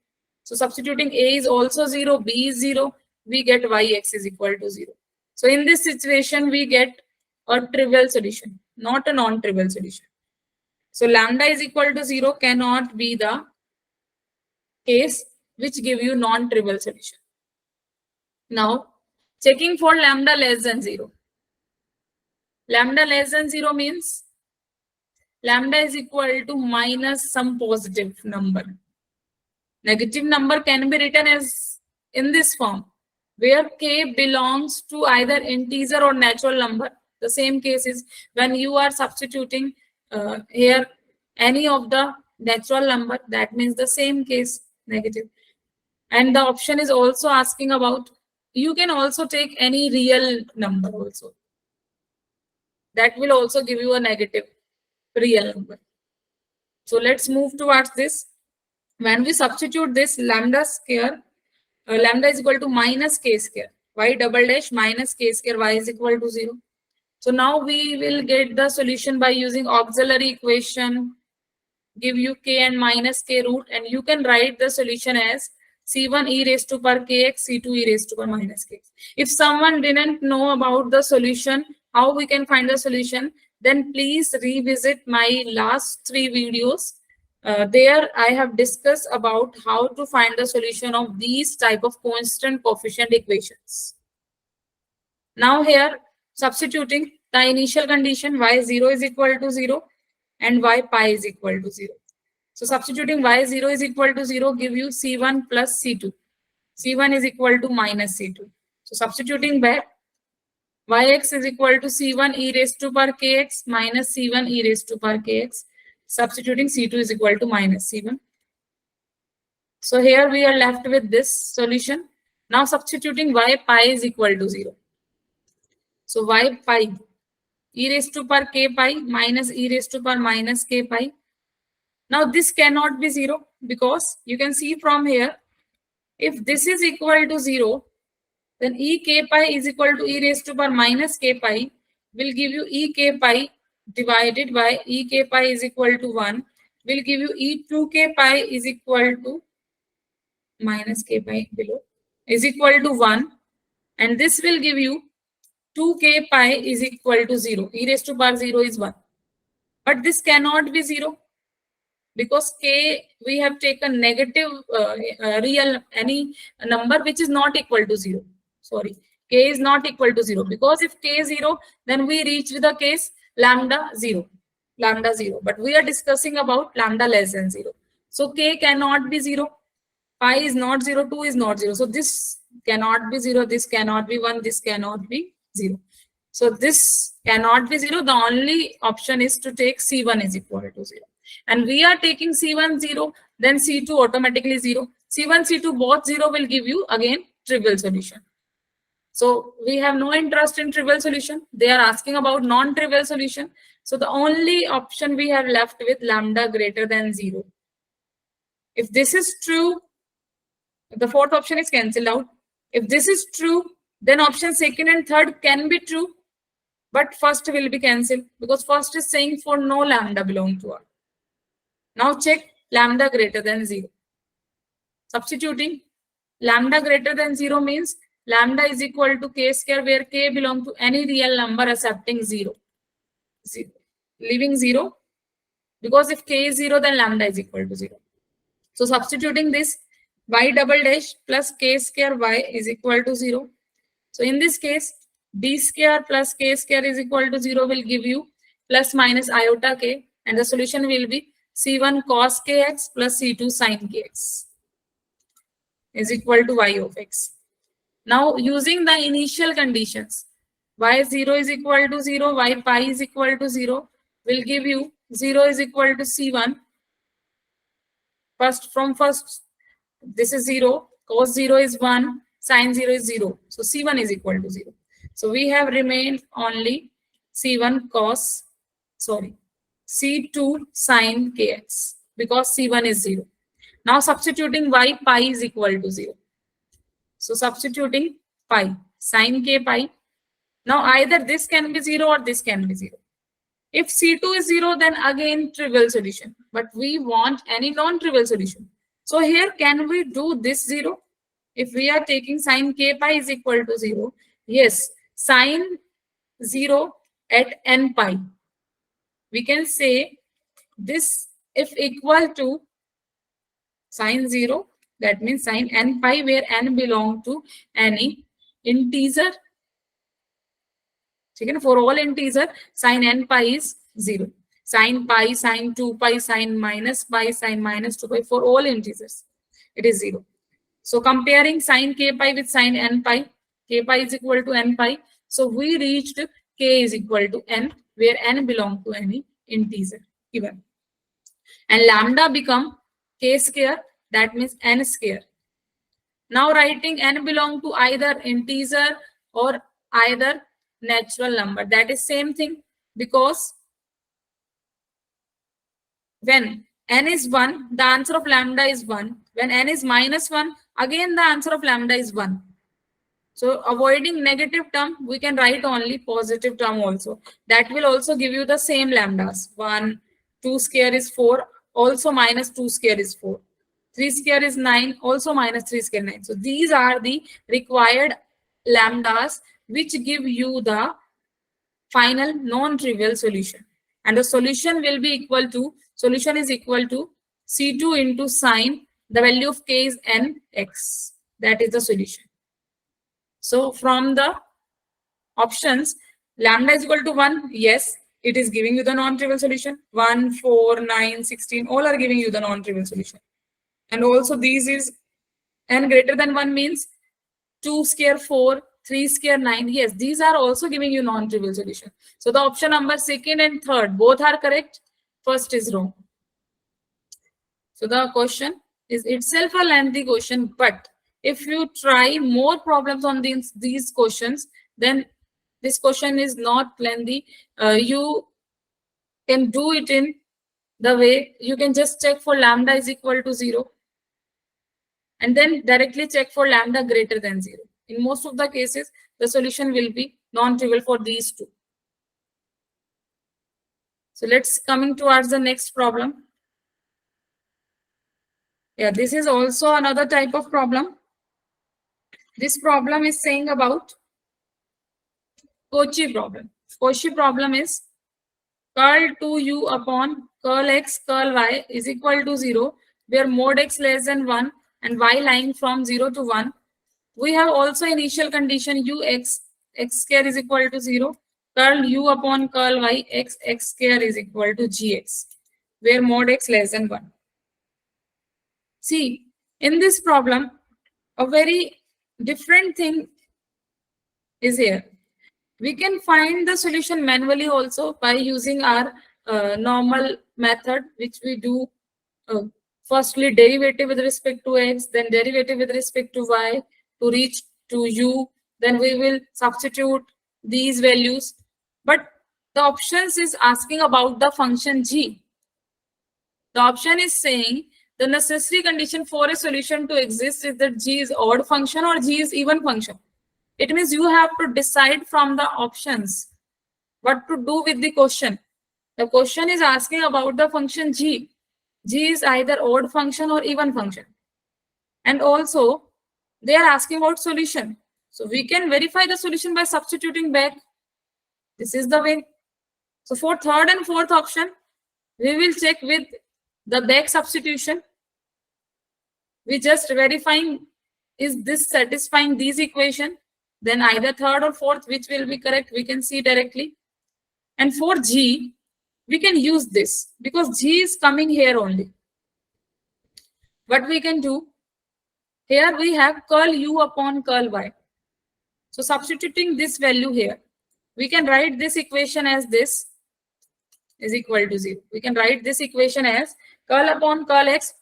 So substituting a is also 0, b is 0. We get yx is equal to 0. So in this situation, we get a trivial solution, not a non-trivial solution. So lambda is equal to 0 cannot be the case which give you non-trivial solution. Now, checking for lambda less than 0. Lambda less than 0 means lambda is equal to minus some positive number. Negative number can be written as in this form, where k belongs to either integer or natural number. The same case is when you are substituting here any of the natural number, that means the same case, negative. And the option is also asking about, you can also take any real number also. That will also give you a negative real number. So let's move towards this. When we substitute this lambda square, lambda is equal to minus k square, y double dash minus k square, y is equal to 0. So now we will get the solution by using auxiliary equation, give you k and minus k root, and you can write the solution as c1 e raised to power kx, c2 e raised to power minus kx. If someone didn't know about the solution, how we can find the solution, then please revisit my last 3 videos. There I have discussed about how to find the solution of these type of constant coefficient equations. Now here, substituting the initial condition, y0 is equal to 0 and y pi is equal to 0. So substituting y0 is equal to 0 give you c1 plus c2. c1 is equal to minus c2. So substituting back, yx is equal to c1 e raised to power kx minus c1 e raised to power kx. Substituting c2 is equal to minus c1. So here we are left with this solution. Now substituting y pi is equal to 0. So y pi e raised to power k pi minus e raised to power minus k pi. Now this cannot be 0 because you can see from here, if this is equal to 0, then e k pi is equal to e raised to power minus k pi will give you e k pi divided by e k pi is equal to 1 will give you e 2k pi is equal to minus k pi below is equal to 1, and this will give you 2k pi is equal to 0. E raised to power 0 is 1. But this cannot be 0 because k, we have taken negative real any number which is not equal to 0. Sorry, k is not equal to 0 because if k is 0, then we reach with the case lambda 0. Lambda 0. But we are discussing about lambda less than 0. So k cannot be 0. Pi is not 0, 2 is not 0. So this cannot be 0, this cannot be 1, this cannot be 0. So this cannot be 0. The only option is to take c1 is equal to 0. And we are taking c1 0, then c2 automatically 0. c1, c2 both 0 will give you again trivial solution. So we have no interest in trivial solution. They are asking about non-trivial solution. So the only option we have left with lambda greater than 0. If this is true, the fourth option is cancelled out. If this is true, then option second and third can be true, but first will be cancelled because first is saying for no lambda belong to R. Now check lambda greater than 0. Substituting lambda greater than 0 means lambda is equal to k square where k belong to any real number accepting 0. Leaving 0 because if k is 0 then lambda is equal to 0. So substituting this, y double dash plus k square y is equal to 0. So in this case, d square plus k square is equal to 0 will give you plus minus iota k, and the solution will be c1 cos kx plus c2 sin kx is equal to y of x. Now using the initial conditions, y0 is equal to 0, y pi is equal to 0 will give you 0 is equal to c1. First, this is 0, cos 0 is 1, sin 0 is 0. So c1 is equal to 0. So we have remained only C1 cos, sorry, C2 sin kx, because C1 is 0. Now substituting y, pi is equal to 0. So substituting pi, sin k pi. Now either this can be 0 or this can be 0. If C2 is 0, then again trivial solution. But we want any non-trivial solution. So here, can we do this 0? If we are taking sin k pi is equal to 0, yes, sin 0 at n pi. We can say this if equal to sin 0, that means sin n pi, where n belong to any integer. For all integer, sin n pi is 0. Sin pi, sin 2 pi, sin minus pi, sin minus 2 pi, for all integers, it is 0. So comparing sin k pi with sin n pi, k pi is equal to n pi. So we reached k is equal to n, where n belong to any integer given. And lambda become k square, that means n square. Now writing n belong to either integer or either natural number. That is same thing, because when n is 1, the answer of lambda is 1. When n is minus 1, again the answer of lambda is 1. So avoiding negative term, we can write only positive term also. That will also give you the same lambdas. 1, 2 square is 4, also minus 2 square is 4. 3 square is 9, also minus 3 square 9. So these are the required lambdas which give you the final non-trivial solution. And the solution will be equal to, solution is equal to C2 into sine, the value of k is nx. That is the solution. So from the options, lambda is equal to 1, yes, it is giving you the non-trivial solution. 1, 4, 9, 16, all are giving you the non-trivial solution. And also these is n greater than 1 means 2 square 4, 3 square 9. Yes, these are also giving you non-trivial solution. So the option number 2nd and 3rd, both are correct. First is wrong. So the question is itself a lengthy question, but if you try more problems on these questions, then this question is not lengthy. You can do it in the way you can just check for lambda is equal to 0 and then directly check for lambda greater than 0. In most of the cases, the solution will be non-trivial for these two. So let's coming towards the next problem. Yeah, this is also another type of problem. This problem is saying about Cauchy problem. Cauchy problem is curl 2u upon curl x curl y is equal to 0, where mod x less than 1 and y lying from 0 to 1. We have also initial condition x square is equal to 0, curl u upon curl y x square is equal to gx, where mod x less than 1. See, in this problem, a very different thing is here. We can find the solution manually also by using our normal method, which we do firstly derivative with respect to x, then derivative with respect to y to reach to u. Then we will substitute these values. But the options is asking about the function g. The option is saying the necessary condition for a solution to exist is that g is odd function or g is even function. It means you have to decide from the options what to do with the question. The question is asking about the function g. G is either odd function or even function. And also, they are asking about solution. So we can verify the solution by substituting back. This is the way. So for 3rd and 4th option, we will check with the back substitution. We just verifying is this satisfying these equation. Then either 3rd or 4th, which will be correct, we can see directly. And for g, we can use this because g is coming here only. What we can do, here we have curl u upon curl y. So substituting this value here, we can write this equation as this is equal to 0. We can write this equation as curl upon curl x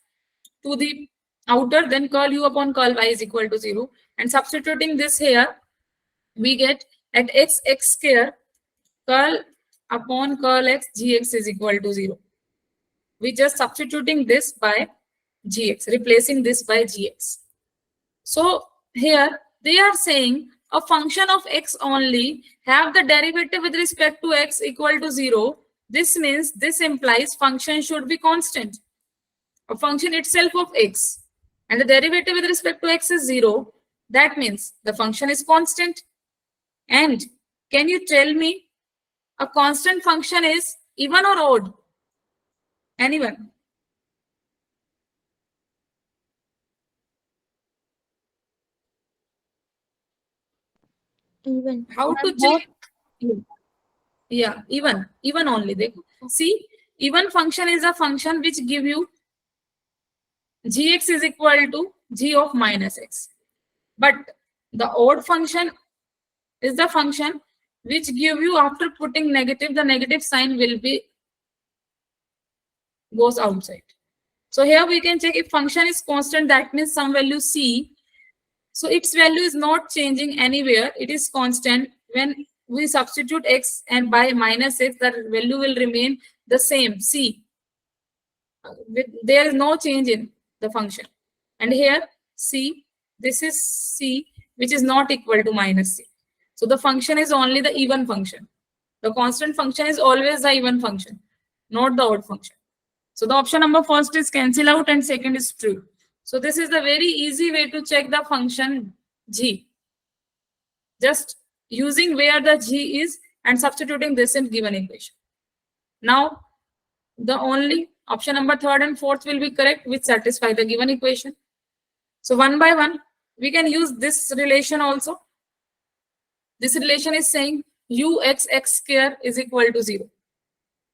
to the outer, then curl u upon curl y is equal to 0. And substituting this here, we get at x square curl upon curl x gx is equal to 0. We just substituting this by gx, replacing this by gx. So here they are saying a function of x only have the derivative with respect to x equal to 0. This means this implies function should be constant. A function itself of x and the derivative with respect to x is 0. That means the function is constant. And can you tell me a constant function is even or odd? Anyone? Even. How to check? Yeah, even only. See, even function is a function which give you gx is equal to g of minus x. But the odd function is the function which give you after putting negative, the negative sign will be goes outside. So here we can check if function is constant, that means some value c. So its value is not changing anywhere. It is constant. When we substitute x and by minus x, that value will remain the same, c. There is no change in the function. And here c, this is c, which is not equal to minus c. So the function is only the even function. The constant function is always the even function, not the odd function. So the option number first is cancel out and second is true. So this is the very easy way to check the function g. Just using where the g is and substituting this in given equation. Now, the only option number third and fourth will be correct, which satisfy the given equation. So one by one, we can use this relation also. This relation is saying ux x square is equal to 0.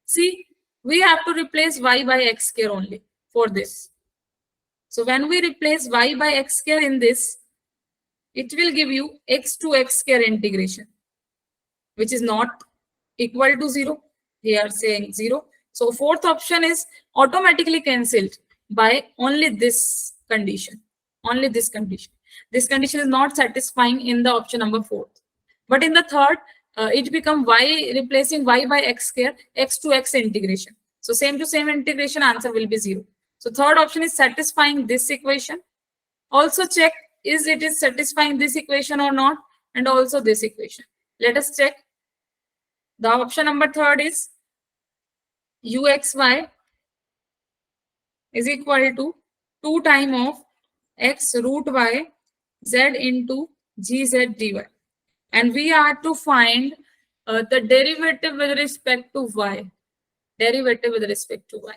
See, we have to replace y by x square only for this. So when we replace y by x square in this, it will give you x to x square integration, which is not equal to 0. They are saying 0. So fourth option is automatically cancelled by only this condition. Only this condition. This condition is not satisfying in the option number 4. But in the third, it become y, replacing y by x square, x to x integration. So same to same integration, answer will be 0. So third option is satisfying this equation. Also check is it is satisfying this equation or not, and also this equation. Let us check. The option number third is uxy is equal to 2 times of x root y z into gz dy. And we are to find the derivative with respect to y. Derivative with respect to y.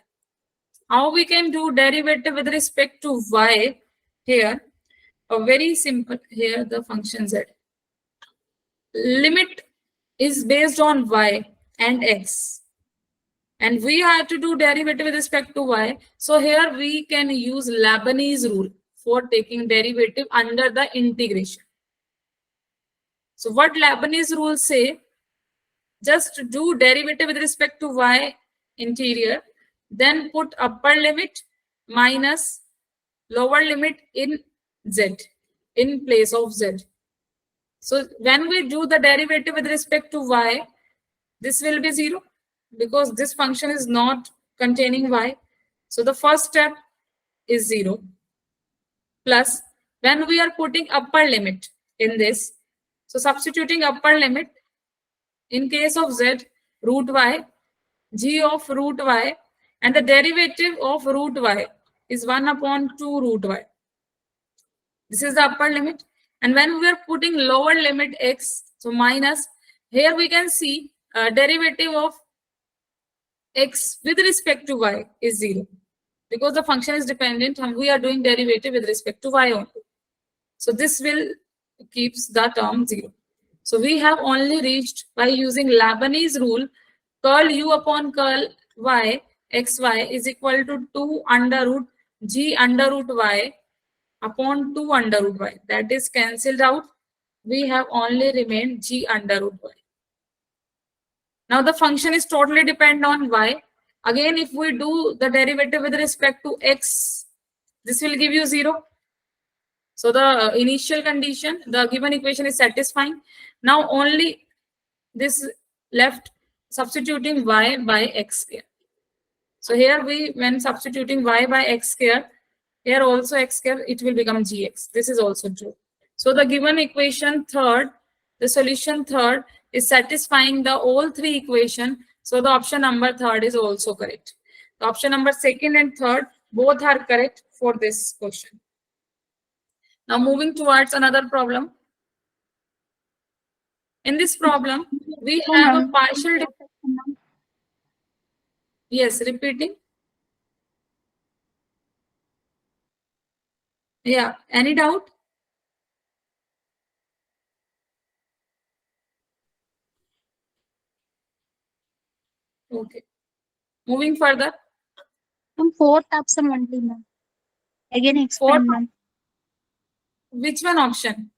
How we can do derivative with respect to y here? Very simple. Here the function z. Limit is based on y and x. And we have to do derivative with respect to y. So here we can use Leibniz rule for taking derivative under the integration. So what Leibniz rule say? Just do derivative with respect to y interior, then put upper limit minus lower limit in z, in place of z. So when we do the derivative with respect to y, this will be 0 because this function is not containing y. So the first step is 0. Plus, when we are putting upper limit in this, so substituting upper limit, in case of z, root y, g of root y, and the derivative of root y is 1 upon 2 root y. This is the upper limit. And when we are putting lower limit x, so minus, here we can see derivative of x with respect to y is 0. Because the function is dependent and we are doing derivative with respect to y only. So this will keeps the term 0. So we have only reached by using Leibniz rule, curl u upon curl y, xy is equal to 2 under root g under root y upon 2 under root y. That is cancelled out. We have only remained g under root y. Now the function is totally dependent on y. Again, if we do the derivative with respect to x, this will give you 0. So the initial condition, the given equation is satisfying. Now only this left substituting y by x square. So here when substituting y by x square, here also x square, it will become gx. This is also true. So the given equation third, the solution third is satisfying the all three equation. So the option number third is also correct. The option number second and third both are correct for this question. Now moving towards another problem. In this problem, we have a partial. Yes, repeating. Yeah, any doubt? Okay. Moving further. Fourth option only, ma'am. Again explain, ma'am. Which one option?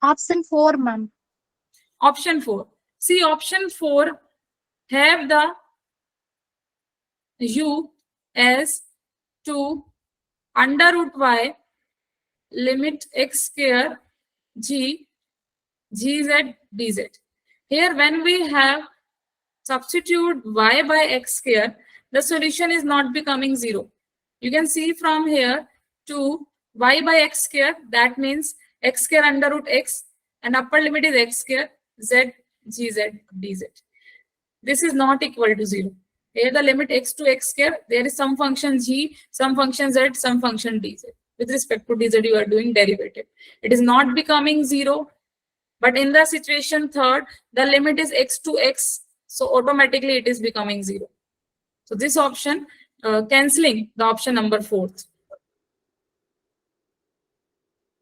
Option 4, ma'am. Option 4. See, option 4 have the u as 2 under root y limit x square g gz dz. Here when we have substitute y by x square, the solution is not becoming 0. You can see from here 2 y by x square, that means x square under root x, and upper limit is x square z gz dz. This is not equal to 0. Here the limit x to x square, there is some function g, some function z, some function dz. With respect to dz, you are doing derivative. It is not becoming 0, but in the situation third, the limit is x to x, so automatically it is becoming 0. So this option cancelling the option number 4th.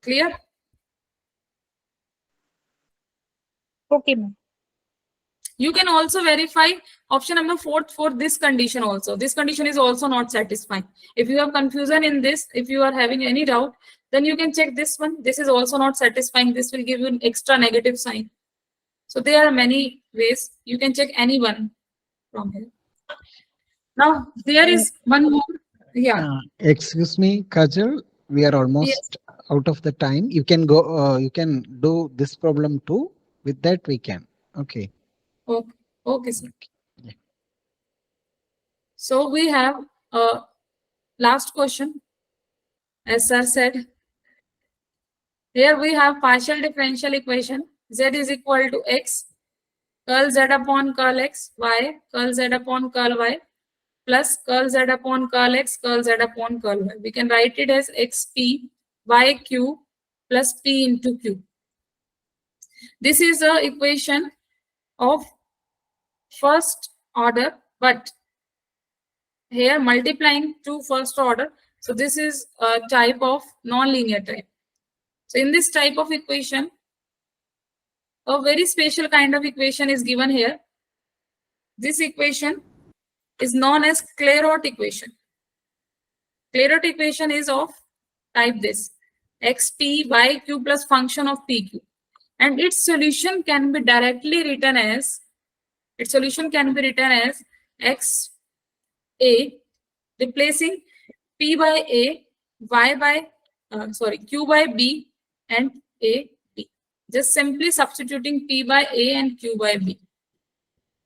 Clear? Okay, ma'am. You can also verify option number 4th for this condition also. This condition is also not satisfying. If you have confusion in this, if you are having any doubt, then you can check this one. This is also not satisfying. This will give you an extra negative sign. So there are many ways. You can check any one from here. Now there is one more. Yeah. Excuse me, Kajal. We are almost out of the time. You can go. You can do this problem too. With that, we can. Okay. Okay. Okay, sir. Yeah. So we have last question. As sir said, here we have partial differential equation. Z is equal to x curl z upon curl x, y curl z upon curl y, plus curl z upon curl x, curl z upon curl y. We can write it as xp yq plus p into q. This is the equation of first order, but here multiplying to first order. So this is a type of non-linear type. So in this type of equation, a very special kind of equation is given here. This equation is known as Clairaut equation. Clairaut equation is of type this: xp yq plus function of pq, and its solution can be directly written as x a replacing p by a, y by q by b, and a b. Just simply substituting p by a and q by b.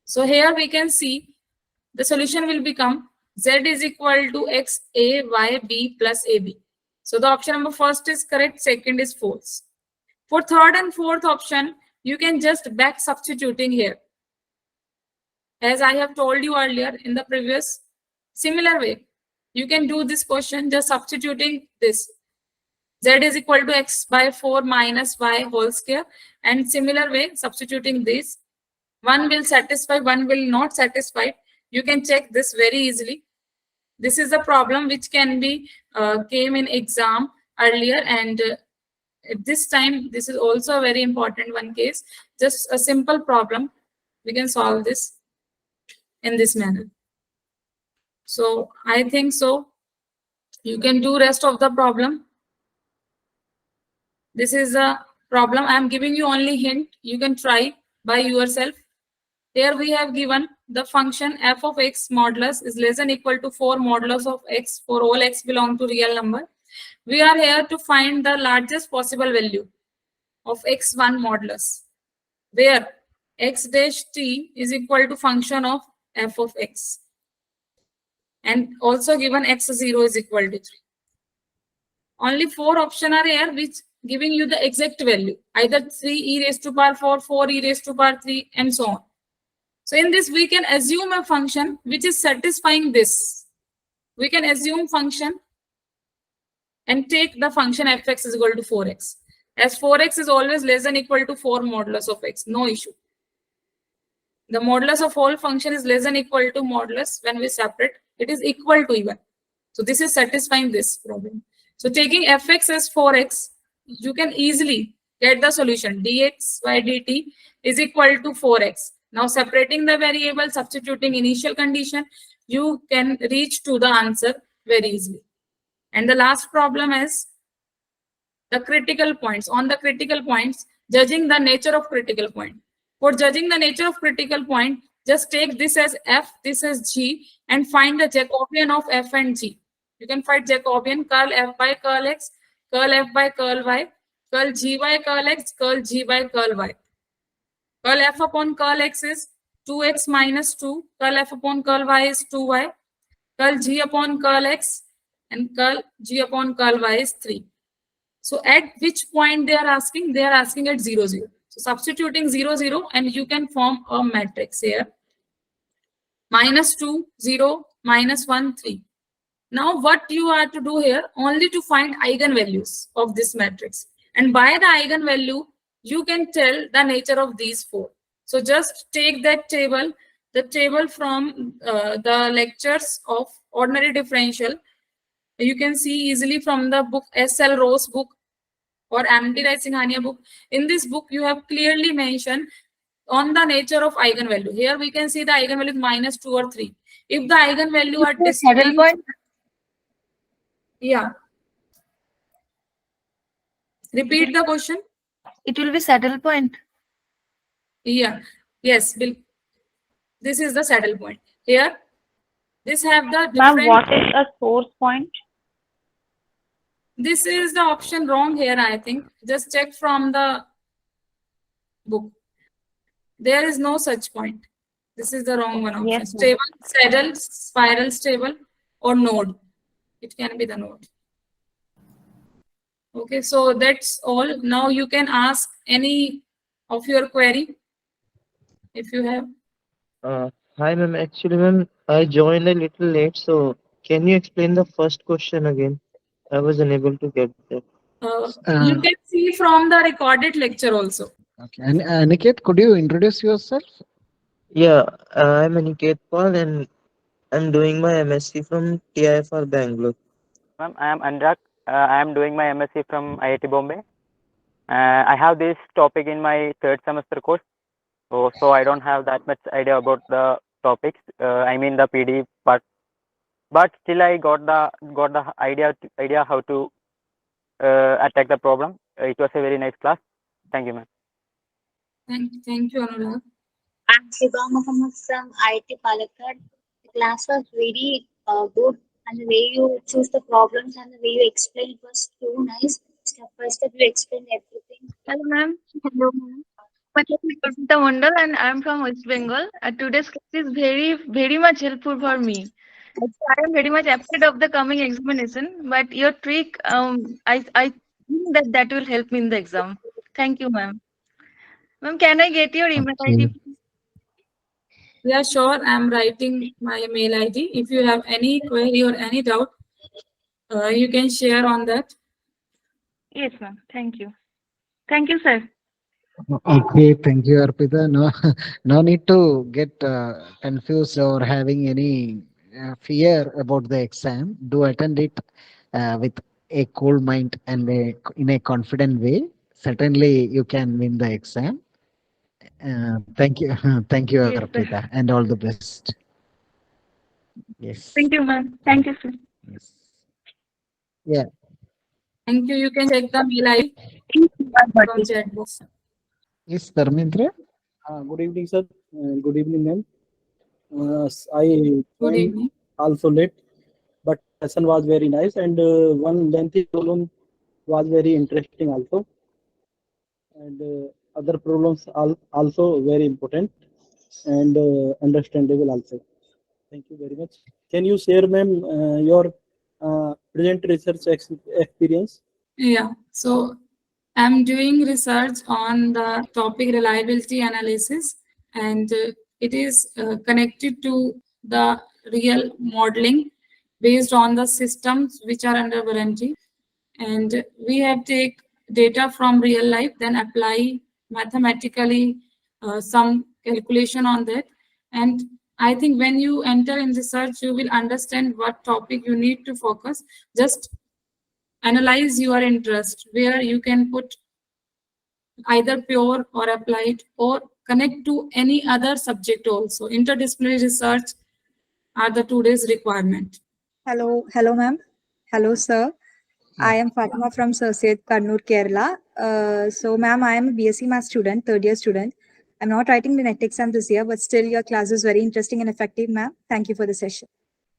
So here we can see the solution will become z is equal to x a y b plus ab. So the option number first is correct, second is false. For third and fourth option, you can just back substituting here. As I have told you earlier in the previous similar way, you can do this question just substituting this. Z is equal to x by 4 minus y whole square, and similar way substituting this. One will satisfy, one will not satisfy. You can check this very easily. This is a problem which can be came in exam earlier, and at this time this is also a very important one case. Just a simple problem. We can solve this in this manner. So I think so. You can do rest of the problem. This is a problem. I am giving you only hint. You can try by yourself. Here we have given the function f of x modulus is less than equal to 4 modulus of x for all x belong to real number. We are here to find the largest possible value of x1 modulus, where x dash t is equal to function of f of x. And also given x0 is equal to 3. Only 4 options are here which giving you the exact value. Either 3 e raised to power 4, 4 e raised to power 3, and so on. So in this, we can assume a function which is satisfying this. We can assume function and take the function fx is equal to 4x. As 4x is always less than equal to 4 modulus of x, no issue. The modulus of whole function is less than equal to modulus when we separate. It is equal to even. So this is satisfying this problem. So taking fx as 4x, you can easily get the solution. dx by dt is equal to 4x. Now separating the variable, substituting initial condition, you can reach to the answer very easily. And the last problem is the critical points. On the critical points, judging the nature of critical point. For judging the nature of critical point, just take this as f, this as g, and find the Jacobian of f and g. You can find Jacobian curl f by curl x, curl f by curl y, curl g by curl x, curl g by curl y. Curl f upon curl x is 2x minus 2, curl f upon curl y is 2y, curl g upon curl x, and curl g upon curl y is 3. So at which point they are asking? They are asking at 0, 0. So substituting 0, 0, and you can form a matrix here. Minus 2, 0, minus 1, 3. Now what you are to do here? Only to find eigenvalues of this matrix. And by the eigenvalue, you can tell the nature of these 4. So just take that table, the table from the lectures of ordinary differential. You can see easily from the book S.L. Rose's book or M.D. Singhania book. In this book, you have clearly mentioned on the nature of eigenvalue. Here we can see the eigenvalue is minus 2 or 3. If the eigenvalue are distinct, point. yeah. Repeat the question. It will be saddle point. Yeah. Yes. This is the saddle point. Here, this have the Ma'am, different. what is a source point? This is the option wrong here, I think. Just check from the book. There is no such point. This is the wrong one option. Yes, ma'am. Stable, saddle, spiral stable, or node. It can be the node. Okay, so that's all. Now you can ask any of your query if you have. Hi, ma'am. Actually, ma'am, I joined a little late, so can you explain the first question again? I was unable to get that. You can see from the recorded lecture also. Okay. And Aniket, could you introduce yourself? Yeah, I'm Aniket Paul, and I'm doing my MSc from TIFR Bangalore. Ma'am, I am Anurag. I am doing my MSc from IIT Bombay. I have this topic in my 3rd semester course, so I don't have that much idea about the topics. I mean the PD part, but still I got the idea how to attack the problem. It was a very nice class. Thank you, ma'am. Thank you, Anurag. I'm Shiva Muhammad from IIT Palakkad. The class was very good, and the way you choose the problems and the way you explain it was so nice. Step by step, you explained everything. Hello, ma'am. Hello, ma'am. My name is Gita Mandal and I'm from West Bengal. Today's class is very much helpful for me. I am very much afraid of the coming examination, but your trick, I think that will help me in the exam. Thank you, ma'am. Ma'am, can I get your email ID? Yeah, sure. I'm writing my mail ID. If you have any query or any doubt, you can share on that. Yes, ma'am. Thank you. Thank you, sir. Okay, thank you, Arpita. No, no need to get confused or having any fear about the exam. Do attend it with a cool mind and in a confident way. Certainly, you can win the exam. Thank you, thank you, Yes, Arpita, and all the best. Yes. Thank you, ma'am. Thank you, sir. Yes. Yeah. Thank you. You can check the mail ID from chat box. Yes, Dharmendra. Good evening, sir. Good evening, ma'am. I Good joined evening. also late, but lesson was very nice, and one lengthy problem was very interesting also. And other problems also very important and understandable also. Thank you very much. Can you share, ma'am, your present research experience? Yeah, so I'm doing research on the topic reliability analysis, and it is connected to the real modeling based on the systems which are under warranty. And we have take data from real life, then apply mathematically some calculation on that. And I think when you enter in research, you will understand what topic you need to focus. Just analyze your interest, where you can put either pure or applied or connect to any other subject also. Interdisciplinary research are the today's requirement. Hello, ma'am. Hello, sir. I am Fatima from Sir Syed Kannur, Kerala. So, ma'am, I am a BSc Math student, third year student. I'm not writing the NET exam this year, but still your class is very interesting and effective, ma'am. Thank you for the session.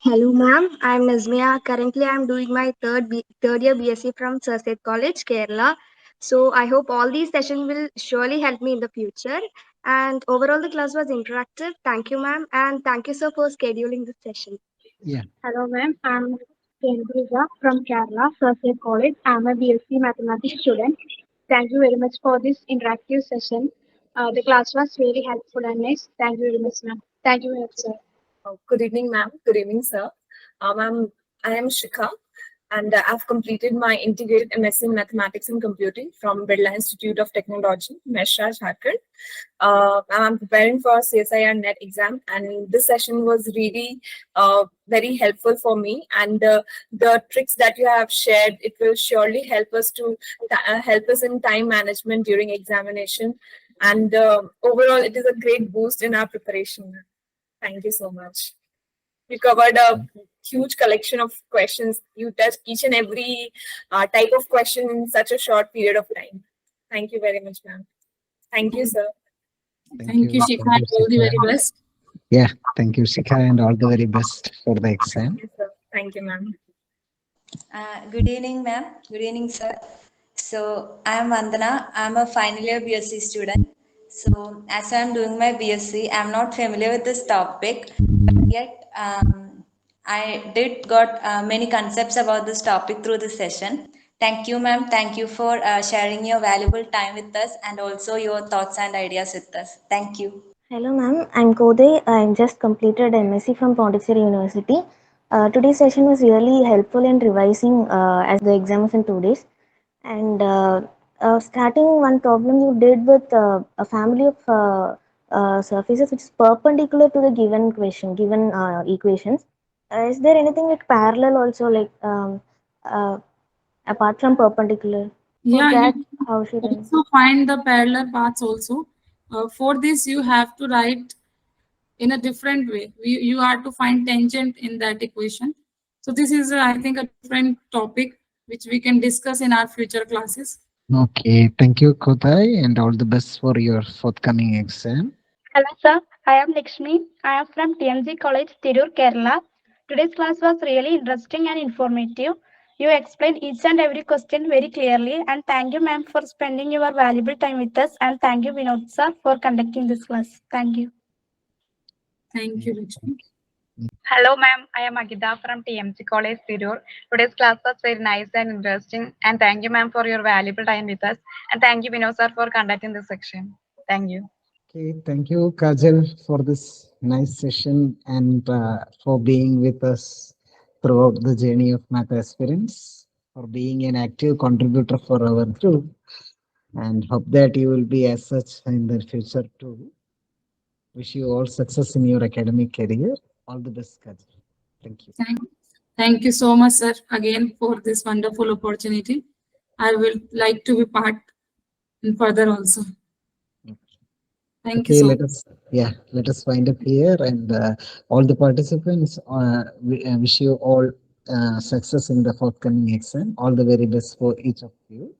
Hello, ma'am. I'm 𝕊𝕒𝕦𝕒. Currently, I'm doing my third year BSc from Sir Syed College, Kerala. So I hope all these sessions will surely help me in the future. And overall, the class was interactive. Thank you, ma'am. And thank you, sir, for scheduling this session. Yeah. Hello, ma'am. I'm Kendrija from Kerala, Sir Syed College. I'm a BSc Mathematics student. Thank you very much for this interactive session. The class was very helpful and nice. Thank you very much, ma'am. Thank you very much, sir. Good evening, ma'am. Good evening, sir. I am Shikha, and I've completed my integrated MSc in Mathematics and Computing from Birla Institute of Technology, Mehsra, Jhajjar. I'm preparing for CSIR NET exam, and this session was really very helpful for me. And the tricks that you have shared, it will surely help us to help us in time management during examination. And overall, it is a great boost in our preparation. Thank you so much. You covered a huge collection of questions. You touched each and every type of question in such a short period of time. Thank you very much, ma'am. Thank you, sir. Thank you, Shikha, and all the very best. Yeah, thank you, Shikha, and all the very best for the exam. Thank you, sir. Thank you, ma'am. Good evening, ma'am. Good evening, sir. So, I am Vandana. I am a final year BSc student. So, as I am doing my BSc, I am not familiar with this topic, but yet I did got many concepts about this topic through this session. Thank you, ma'am. Thank you for sharing your valuable time with us and also your thoughts and ideas with us. Thank you. Hello, ma'am. I'm Kode. I'm just completed MSc from Pondicherry University. Today's session was really helpful in revising as the exam is in 2 days. And starting one problem you did with a family of surfaces which is perpendicular to the given equations. Is there anything like parallel also, like apart from perpendicular? Yeah, that, you how should I? also find the parallel paths also. For this, you have to write in a different way. You have to find tangent in that equation. So this is, I think, a different topic which we can discuss in our future classes. Okay, thank you, Kodai, and all the best for your forthcoming exam. Hello, sir. I am Lakshmi. I am from TMG College, Tirur, Kerala. Today's class was really interesting and informative. You explained each and every question very clearly, and thank you, ma'am, for spending your valuable time with us, and thank you, Vinod, sir, for conducting this class. Thank you. Thank you, Lakshmi. Hello, ma'am. I am Agita from TMC College, Tirur. Today's class was very nice and interesting. And thank you, ma'am, for your valuable time with us. And thank you, Vinod, sir, for conducting this section. Thank you. Okay, thank you, Kajal, for this nice session and for being with us throughout the journey of Math Aspirants, for being an active contributor for our group, and hope that you will be as such in the future too. Wish you all success in your academic career. All the best, Kajal. Thank you. Thank you so much, sir, again for this wonderful opportunity. I will like to be part in further also. Thank you Okay, so let us wind up here, and all the participants, wish you all success in the forthcoming exam. All the very best for each of you.